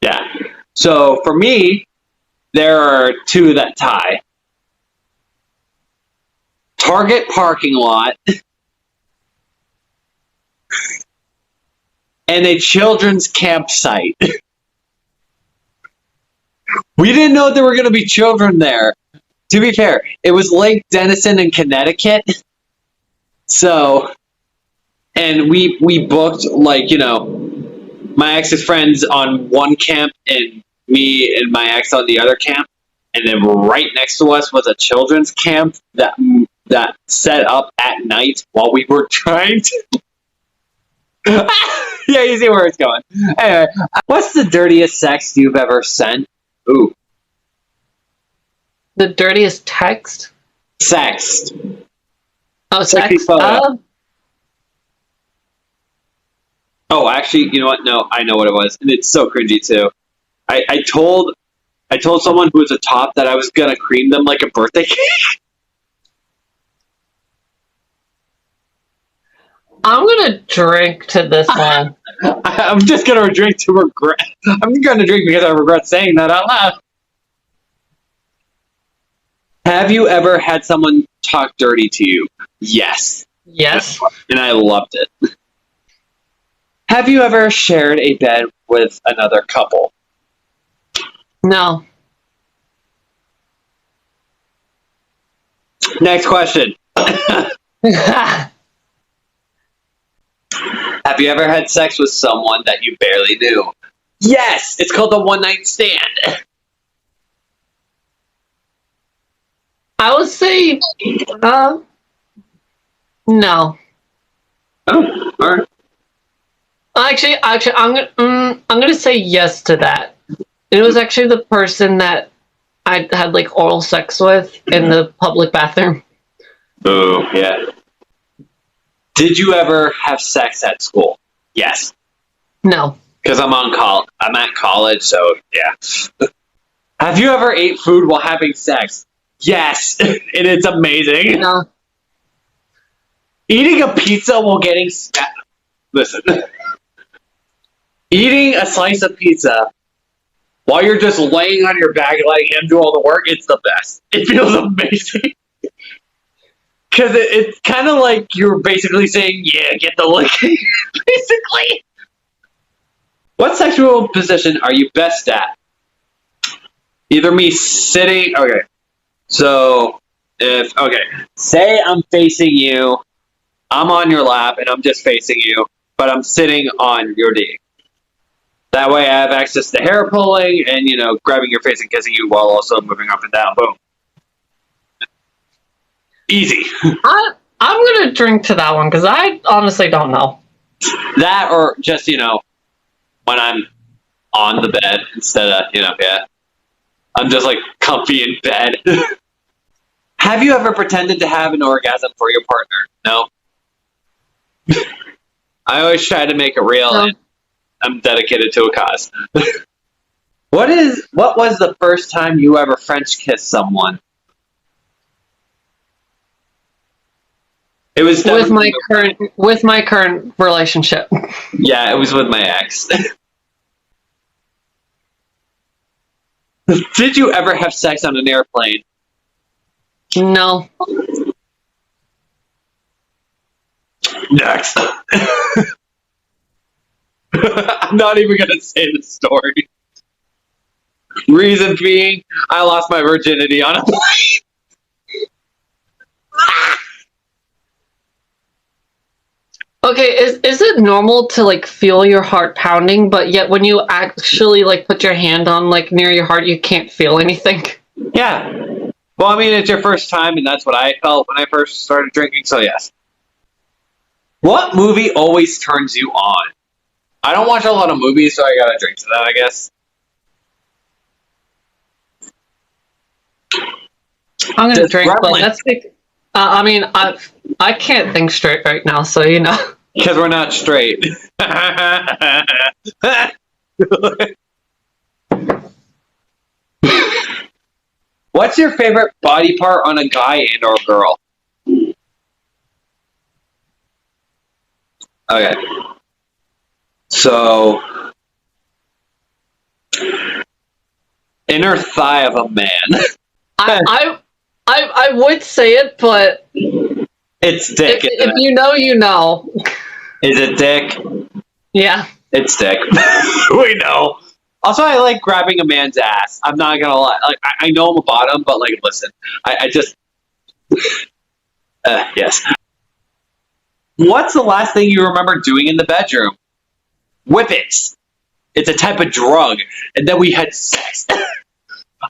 Yeah. So for me, there are 2 that tie. Target parking lot and a children's campsite. We didn't know there were going to be children there. To be fair, it was Lake Denison in Connecticut. So, and we booked, like, my ex's friends on one camp and me and my ex on the other camp. And then right next to us was a children's camp that set up at night while we were trying to... Yeah, you see where it's going. Anyway, what's the dirtiest sex you've ever sent? Ooh. The dirtiest text? Sext. Oh, sex? Oh, actually, you know what? No, I know what it was. And it's so cringy, too. I told someone who was a top that I was going to cream them like a birthday cake. I'm gonna drink to this one. I'm just gonna drink to regret. I'm gonna drink because I regret saying that out loud. Have you ever had someone talk dirty to you? Yes. Yes. And I loved it. Have you ever shared a bed with another couple? No. Next question. Have you ever had sex with someone that you barely knew? Yes! It's called a one-night stand. I would say, no. Oh, alright. Actually, I'm gonna say yes to that. It was actually the person that I had like oral sex with in the public bathroom. Oh, yeah. Did you ever have sex at school? Yes. No. Because I'm at college, so yeah. Have you ever ate food while having sex? Yes, and it's amazing. No. Eating a pizza while getting listen. Eating a slice of pizza while you're just laying on your back and letting him do all the work, it's the best. It feels amazing. Because it's kind of like you're basically saying, yeah, get the licking. Basically. What sexual position are you best at? Either me sitting... Okay. So, say I'm facing you, I'm on your lap, and I'm just facing you, but I'm sitting on your knee. That way I have access to hair pulling and, grabbing your face and kissing you while also moving up and down. Boom. Easy. I'm gonna drink to that one because I honestly don't know. That or just, when I'm on the bed instead of, yeah. I'm just like comfy in bed. Have you ever pretended to have an orgasm for your partner? No. I always try to make it real, and I'm dedicated to a cause. What was the first time you ever French kissed someone? It was with my current relationship. Yeah, it was with my ex. Did you ever have sex on an airplane? No. Next. I'm not even gonna say the story. Reason being, I lost my virginity on a plane. Okay, is it normal to like feel your heart pounding, but yet when you actually like put your hand on like near your heart, you can't feel anything? Yeah. Well, I mean, it's your first time, and that's what I felt when I first started drinking, so yes. What movie always turns you on? I don't watch a lot of movies, so I gotta drink to that, I guess. I'm gonna drink, but that's like, I mean, I can't think straight right now, so Because we're not straight. What's your favorite body part on a guy and or girl? Okay. So, inner thigh of a man. I would say it, but It's dick. if you know, you know. Is it dick? Yeah. It's dick. We know. Also, I like grabbing a man's ass. I'm not gonna lie. Like, I know I'm a bottom, but like, listen, I just, yes. What's the last thing you remember doing in the bedroom? Whippets. It's a type of drug, and then we had sex.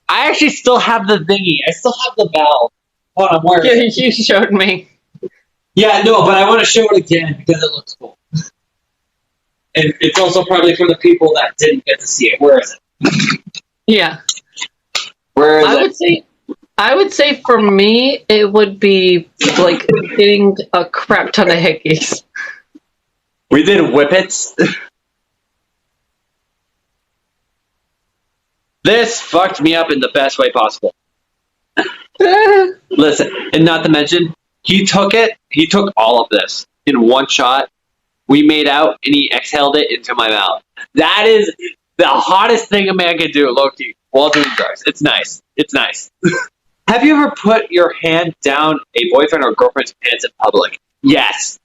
I actually still have the thingy. I still have the valve. Hold on, where? Yeah, you showed me. Yeah, no, but I want to show it again because it looks cool. And it's also probably for the people that didn't get to see it. Where is it? Yeah. Where is it? I would say for me, it would be like getting a crap ton of hickeys. We did whippets. This fucked me up in the best way possible. Listen, and not to mention, he took all of this. in one shot. We made out, and he exhaled it into my mouth. That is the hottest thing a man can do, low-key, while doing drugs. It's nice. It's nice. Have you ever put your hand down a boyfriend or girlfriend's pants in public? Yes.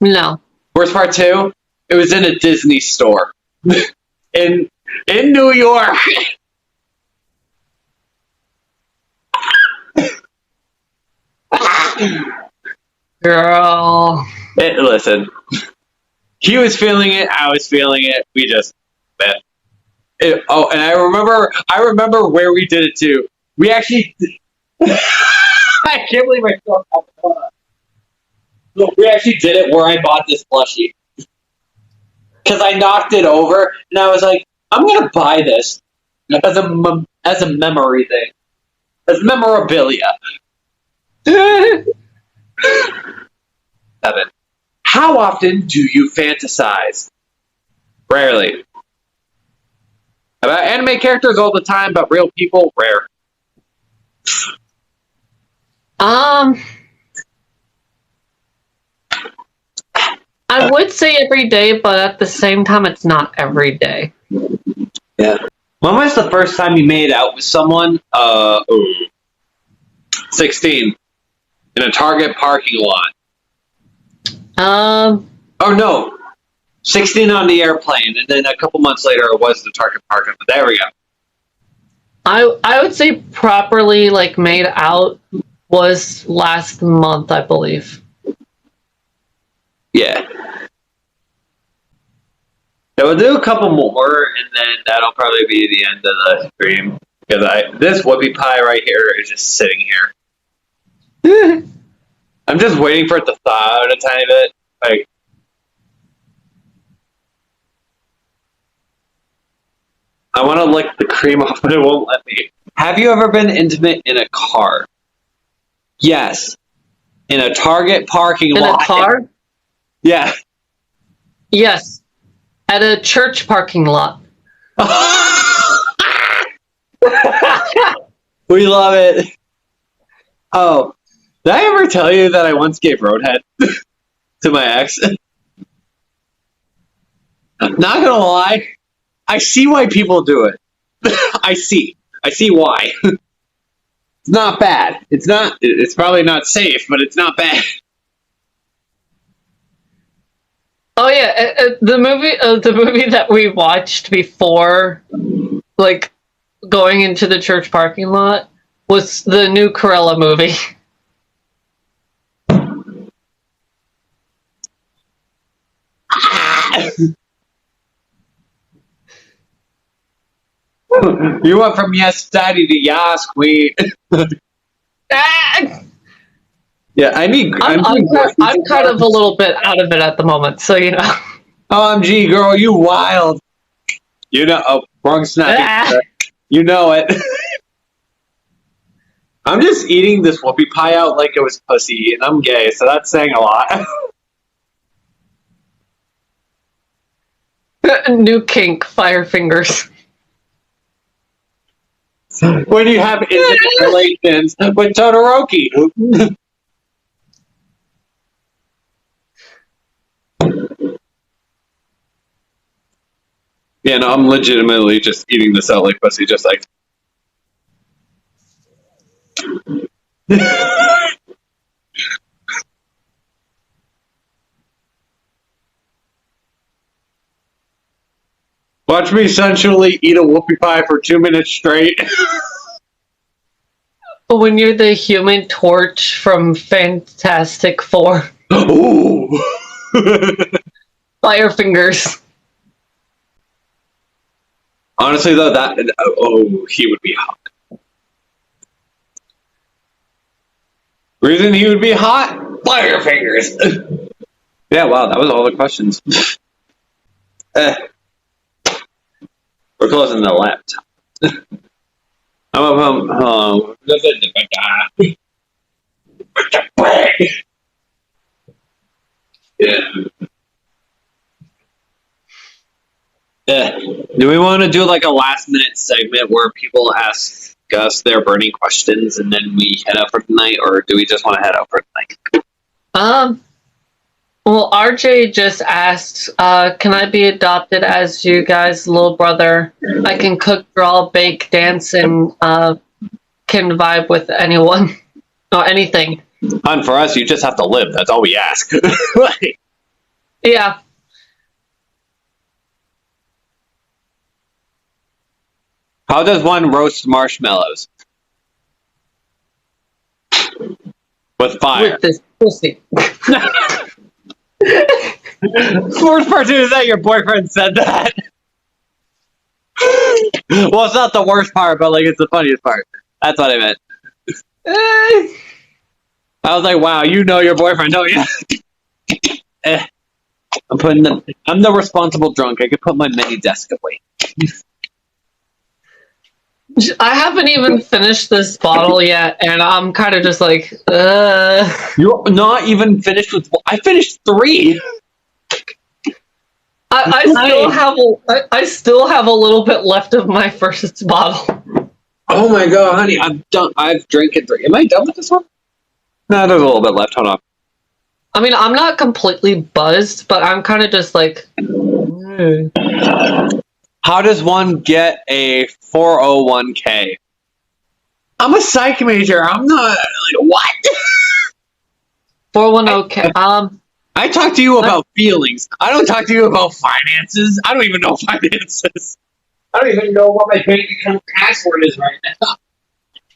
No. Worst part two? It was in a Disney store. in New York. Girl. Listen. He was feeling it, I was feeling it. We just met. And I remember where we did it too. We actually I can't believe I still have it. We actually did it where I bought this plushie. Because I knocked it over, and I was like, I'm going to buy this as a memory thing. As memorabilia. 7. How often do you fantasize? Rarely. About anime characters all the time, but real people, rare. I would say every day, but at the same time, it's not every day. Yeah. When was the first time you made out with someone? 16. In a Target parking lot. Oh no. 16 on the airplane, and then a couple months later it was the Target parking lot. There we go. I would say properly made out was last month, I believe. Yeah. We'll do a couple more, and then that'll probably be the end of the stream. Because this whoopie pie right here is just sitting here. I'm just waiting for it to thaw out a tiny bit. I want to lick the cream off, but it won't let me. Have you ever been intimate in a car? Yes. In a Target parking lot. In a car? Yeah. Yes. At a church parking lot. We love it. Oh. Did I ever tell you that I once gave roadhead to my ex? Not gonna lie. I see why people do it. I see why. It's not bad. It's probably not safe, but it's not bad. Oh yeah, the movie that we watched before, going into the church parking lot, was the new Cruella movie. You went from yes daddy to yes queen. Yeah, I'm kind of a little bit out of it at the moment, so you know. OMG, girl, you wild. You know, wrong snap. You know it. I'm just eating this whoopie pie out like it was pussy, and I'm gay, so that's saying a lot. New kink, fire fingers. When you have intimate relations with Todoroki. Yeah, no, I'm legitimately just eating this out like pussy, just like. Watch me sensually eat a whoopie pie for 2 minutes straight. When you're the Human Torch from Fantastic Four. Ooh. Fire fingers. Honestly, though, he would be hot. Reason he would be hot? Fire fingers. Yeah, wow, that was all the questions. We're closing the laptop. Yeah. Do we want to do like a last minute segment where people ask us their burning questions and then we head out for tonight, or do we just want to head out for tonight? Well, RJ just asked, can I be adopted as you guys' little brother? I can cook, draw, bake, dance, and can vibe with anyone or anything. And for us, you just have to live. That's all we ask. Like, Yeah. how does one roast marshmallows? With fire. With this pussy. Worst part is that your boyfriend said that. Well, it's not the worst part, but like it's the funniest part. That's what I meant. I was like, wow, you know your boyfriend, don't you? I'm the responsible drunk. I could put my mini desk away. I haven't even finished this bottle yet, and I'm kind of just like, You're not even finished with. I finished 3. I still have a little bit left of my first bottle. Oh my god, honey, I'm done. I've drinking 3. Am I done with this one? No, there's a little bit left. Hold on. I mean, I'm not completely buzzed, but I'm kind of just like. How does one get a 401k? I'm a psych major. I'm not like what? 410k. I talk to you about feelings. I don't talk to you about finances. I don't even know finances. I don't even know what my bank account password is right now.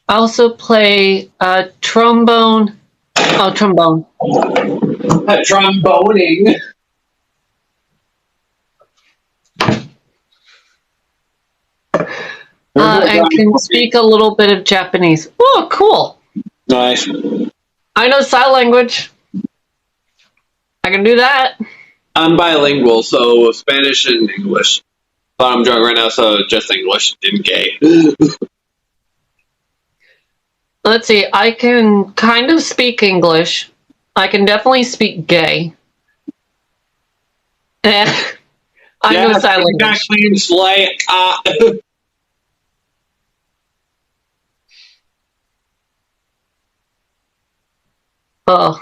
I also play trombone. Oh, trombone. Tromboning. And can speak a little bit of Japanese. Oh, cool. Nice. I know sign language. I can do that. I'm bilingual, so Spanish and English. But I'm drunk right now, so just English and gay. Let's see. I can kind of speak English. I can definitely speak gay. And I know sign language. Exactly. Slay. Oh,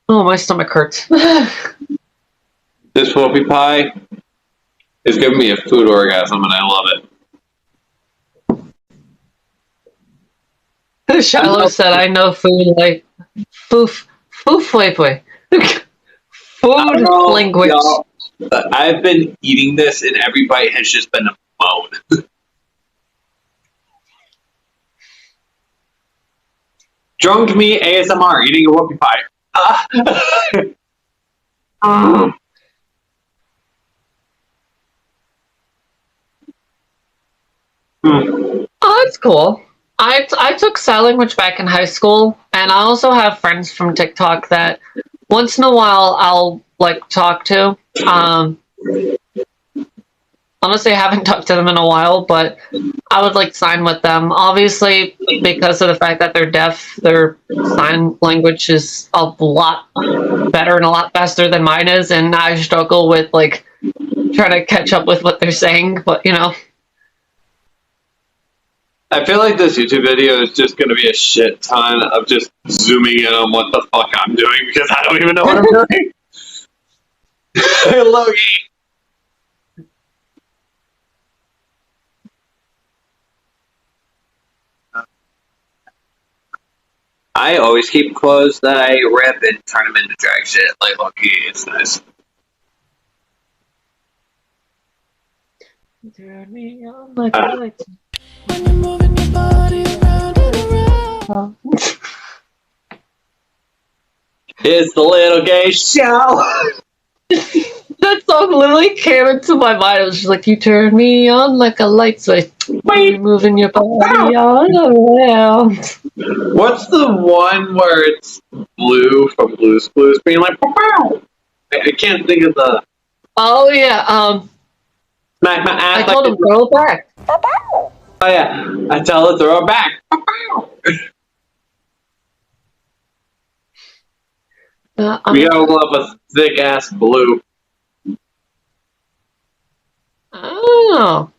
my stomach hurts. This whoopie pie is giving me a food orgasm, and I love it. Shiloh said, "I know food like foof fue. Food language." I've been eating this, and every bite has just been a moan. Drunk me ASMR eating a whoopie pie. Oh, that's cool. I took sign language back in high school, and I also have friends from TikTok that once in a while I'll like talk to. Honestly, I haven't talked to them in a while, but I would like sign with them. Obviously, because of the fact that they're deaf, their sign language is a lot better and a lot faster than mine is, and I struggle with like trying to catch up with what they're saying. But you know. I feel like this YouTube video is just going to be a shit ton of just zooming in on what the fuck I'm doing because I don't even know what I'm doing. Hey, Logie. I always keep clothes that I rip and turn them into drag shit. Like, Logie, it's nice. Turn me on like a light. When you're moving your body around and around. It's the little gay show. That song literally came into my mind. It was just like, you turn me on like a light switch. You're moving your body all around. What's the one where it's Blue from Blue's Clues being like, pow? I can't think of the. Oh yeah, Smack my ass. I told him throw it back. Oh yeah, I tell her throw it back. We gotta love a thick ass Blue. Oh.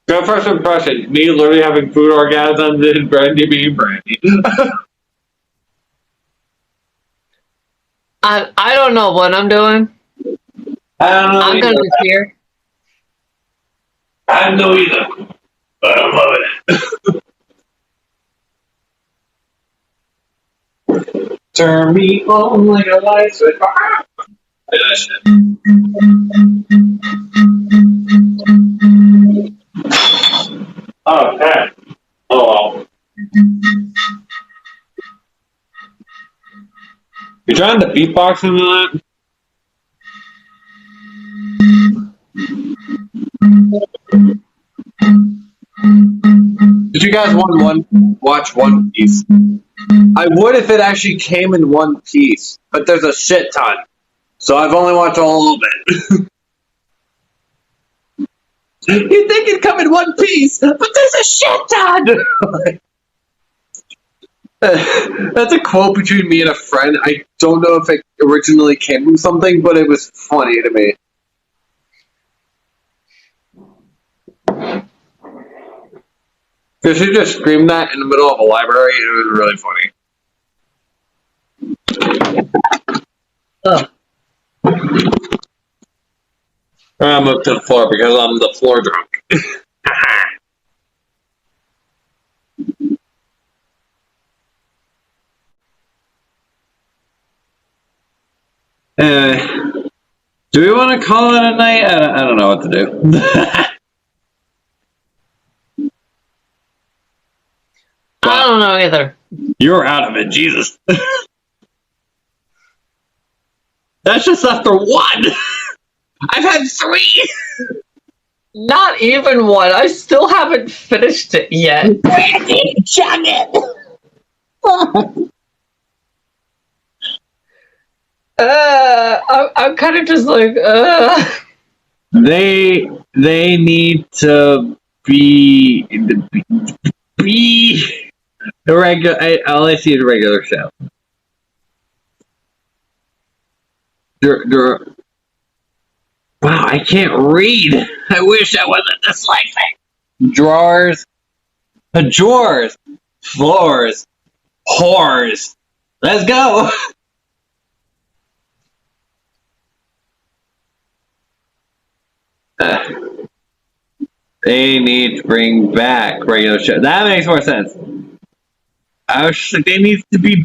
Good first impression. Me literally having food orgasms and Brandy being Brandy. I don't know what I'm doing. I don't know I'm either. gonna be here. I don't know either. But I'm loving it. Turn me on like a light switch. That shit. Oh, okay. Oh, well. You trying to beatbox into that? Did you guys watch One Piece? I would if it actually came in one piece, but there's a shit ton. So I've only watched a little bit. You think it'd come in one piece, but there's a shit ton! That's a quote between me and a friend. I don't know if it originally came from something, but it was funny to me. Because she just screamed that in the middle of a library, and it was really funny. I'm up to the floor because I'm the floor drunk. Do we want to call it a night? I don't know what to do. I don't know either. You're out of it, Jesus. That's just after one. I've had 3. Not even one. I still haven't finished it yet. Chug it. I'm kind of just like, They need to be the regular. All I see is a regular show. Wow, I can't read. I wish I wasn't dyslexic. Drawers, floors, whores. Let's go. They need to bring back regular show. That makes more sense. I was like, they need to be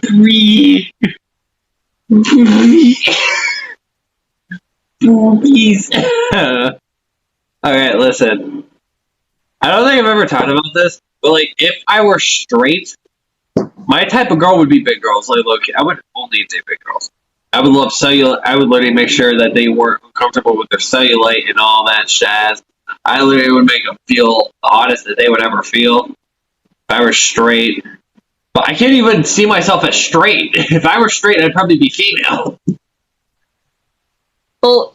boobies. Alright, listen. I don't think I've ever talked about this, but like, if I were straight, my type of girl would be big girls. Like, look, I would only date big girls. I would love cellulite. I would literally make sure that they weren't uncomfortable with their cellulite and all that jazz. I literally would make them feel the hottest that they would ever feel if I were straight. But I can't even see myself as straight. If I were straight, I'd probably be female. well,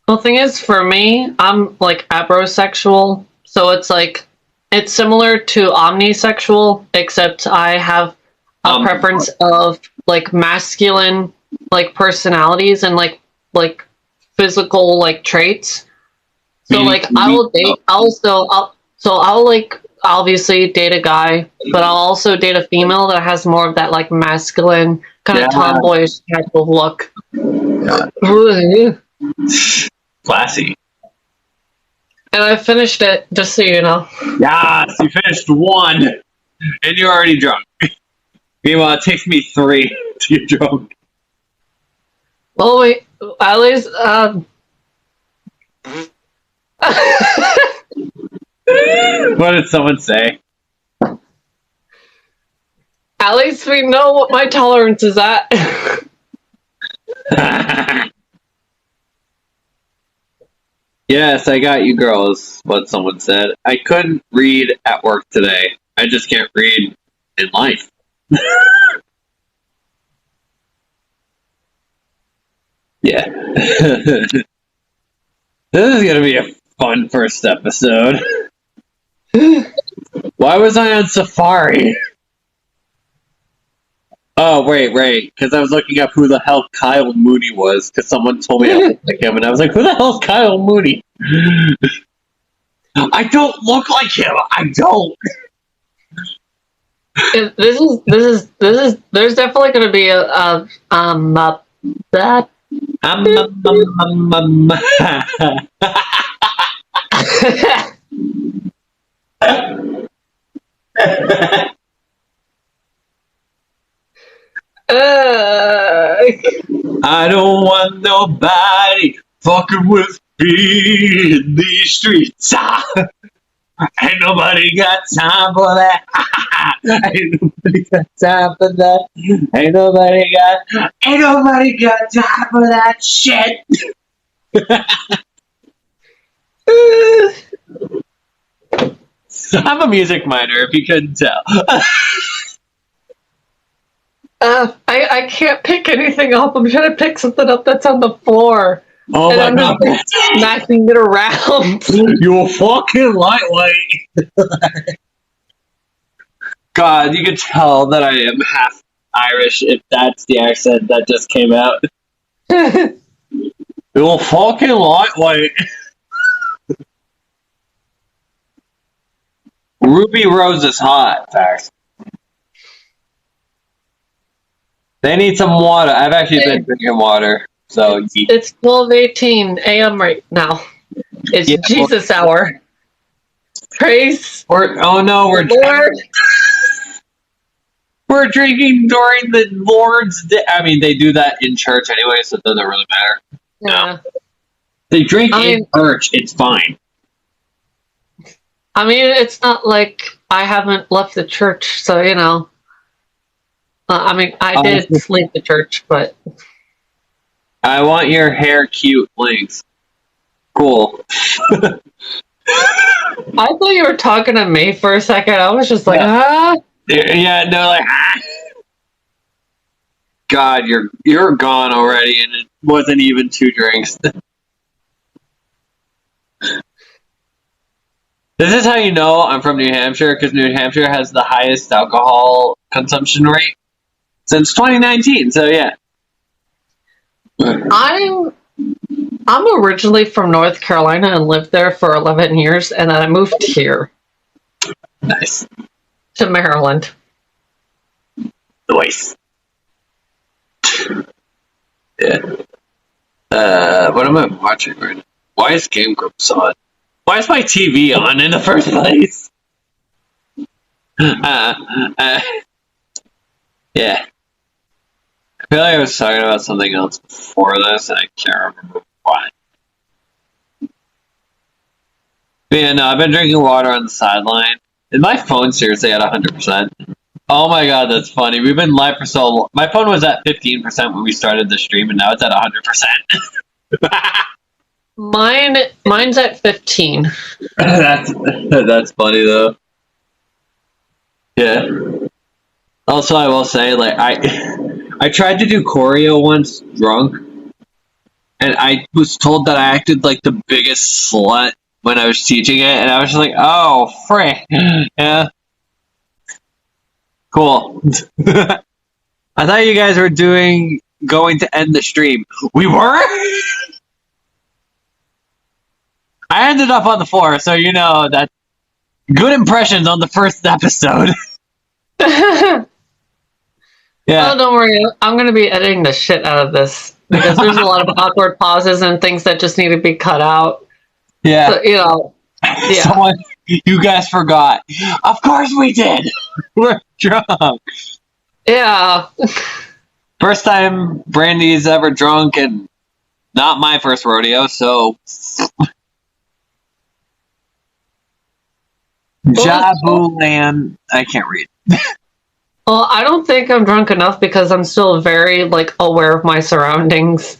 the thing is, for me, I'm like abrosexual, so it's like it's similar to omnisexual, except I have a preference of like masculine like personalities and like physical like traits. So like I will date I'll like obviously date a guy, but I'll also date a female that has more of that like masculine kind of tomboyish type of look. Classy. And I finished it, just so you know. Yes, you finished 1, and you're already drunk. Meanwhile, it takes me 3 to get drunk. Well, wait, at least, What did someone say? at least we know what my tolerance is at. Yes, I got you girls, what someone said. I couldn't read at work today. I just can't read in life. Yeah. This is gonna be a fun first episode. Why was I on Safari? Oh, wait, because I was looking up who the hell Kyle Mooney was, because someone told me I looked like him, and I was like, who the hell's Kyle Mooney? I don't look like him. I don't. There's definitely going to be that. I don't want nobody fucking with me in these streets. Ain't nobody got time for that. Ain't nobody got time for that. Ain't nobody got time for that shit. I'm a music minor, if you couldn't tell. I can't pick anything up. I'm trying to pick something up that's on the floor. Oh and my I'm god. just smacking it around. You're fucking lightweight. God, you can tell that I am half Irish if that's the accent that just came out. You're fucking lightweight. Ruby Rose is hot, facts. They need some water. I've actually been drinking water, so it's 12:18 a.m. right now. It's Jesus hour. Praise. We're drinking during the Lord's Day. I mean, they do that in church anyway, so it doesn't really matter. Yeah. No. They drink in church. It's fine. I mean, it's not like I haven't left the church, so you know. I mean, I did leave the church, but I want your hair cute, Lynx. Cool. I thought you were talking to me for a second. I was just like, Yeah, no, like, God, you're gone already, and it wasn't even 2 drinks. This is how you know I'm from New Hampshire, because New Hampshire has the highest alcohol consumption rate since 2019. So yeah, I'm originally from North Carolina and lived there for 11 years, and then I moved here. Nice. To Maryland. Nice. Yeah. What am I watching right now? Why is Game Grumps on? Why is my TV on in the first place? Yeah. I feel like I was talking about something else before this, and I can't remember what. But yeah, no, I've been drinking water on the sideline. Is my phone seriously at 100%? Oh my god, that's funny. We've been live for so long. My phone was at 15% when we started the stream, and now it's at 100%. Mine's at 15. That's funny though. Yeah. Also, I will say, like, I tried to do choreo once drunk, and I was told that I acted like the biggest slut when I was teaching it, and I was just like, oh, frick. Yeah. Cool. I thought you guys were going to end the stream. We were? I ended up on the floor, so you know that good impressions on the first episode. Yeah. Oh, don't worry. I'm going to be editing the shit out of this because there's a lot of awkward pauses and things that just need to be cut out. Yeah. So, you know. Yeah. You guys forgot. Of course we did. We're drunk. Yeah. First time Brandy's ever drunk, and not my first rodeo, so. Jabulan. I can't read. Well, I don't think I'm drunk enough because I'm still very, like, aware of my surroundings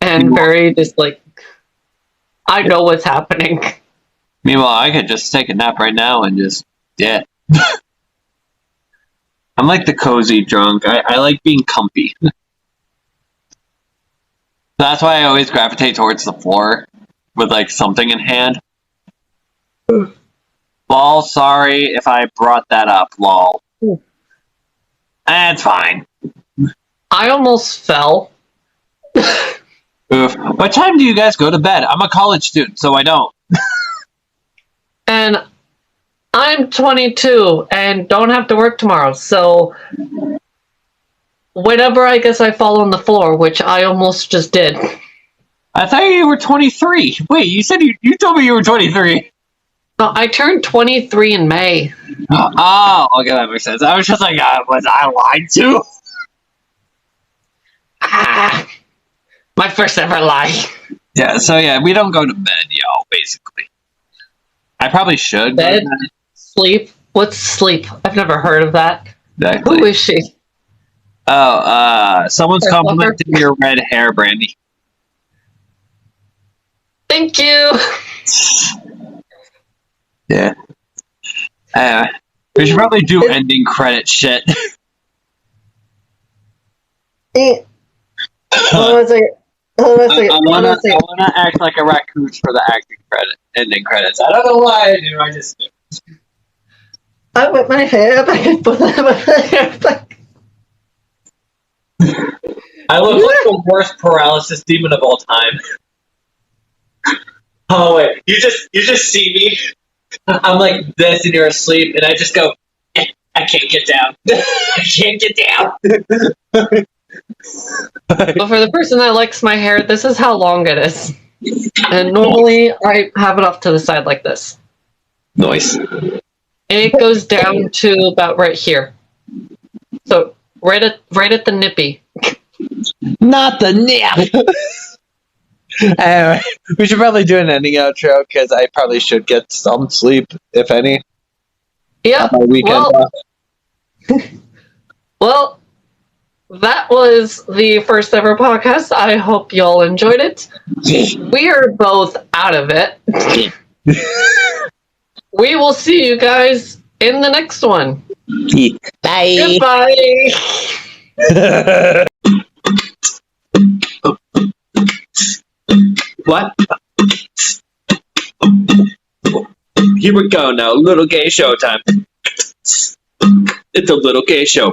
and very just, like, I know what's happening. Meanwhile, I could just take a nap right now and just, yeah. I'm like the cozy drunk. I like being comfy. That's why I always gravitate towards the floor with, like, something in hand. Lol, sorry if I brought that up, lol. That's fine. I almost fell. Oof. What time do you guys go to bed? I'm a college student, so I don't. And I'm 22 and don't have to work tomorrow, so whenever I guess I fall on the floor, which I almost just did. I thought you were 23. Wait, you said you told me you were 23. No, I turned 23 in May. Oh, okay, that makes sense. I was just like, was I lied to? My first ever lie. Yeah, so yeah, we don't go to bed, yo, basically. I probably should. Bed? Sleep? What's sleep? I've never heard of that. Exactly. Who is she? Oh, someone's complimenting your red hair, Brandy. Thank you. Yeah. We should probably do ending credit shit. Hold on a second. I wanna act like a raccoon for the ending credits. I don't know why I do. I just do. I whip my hair back and put my hair back. I look like the worst paralysis demon of all time. Oh wait, you just see me. I'm like this, and you're asleep, and I just go. I can't get down. I can't get down. But for the person that likes my hair, this is how long it is. And normally I have it off to the side like this. Noise. It goes down to about right here. So right at the nippy. Not the nip. Anyway, we should probably do an ending outro because I probably should get some sleep, if any. Yeah. Well, that was the first ever podcast. I hope y'all enjoyed it. We are both out of it. We will see you guys in the next one. Bye. Goodbye. What? Here we go now. Little gay show time. It's a little gay show.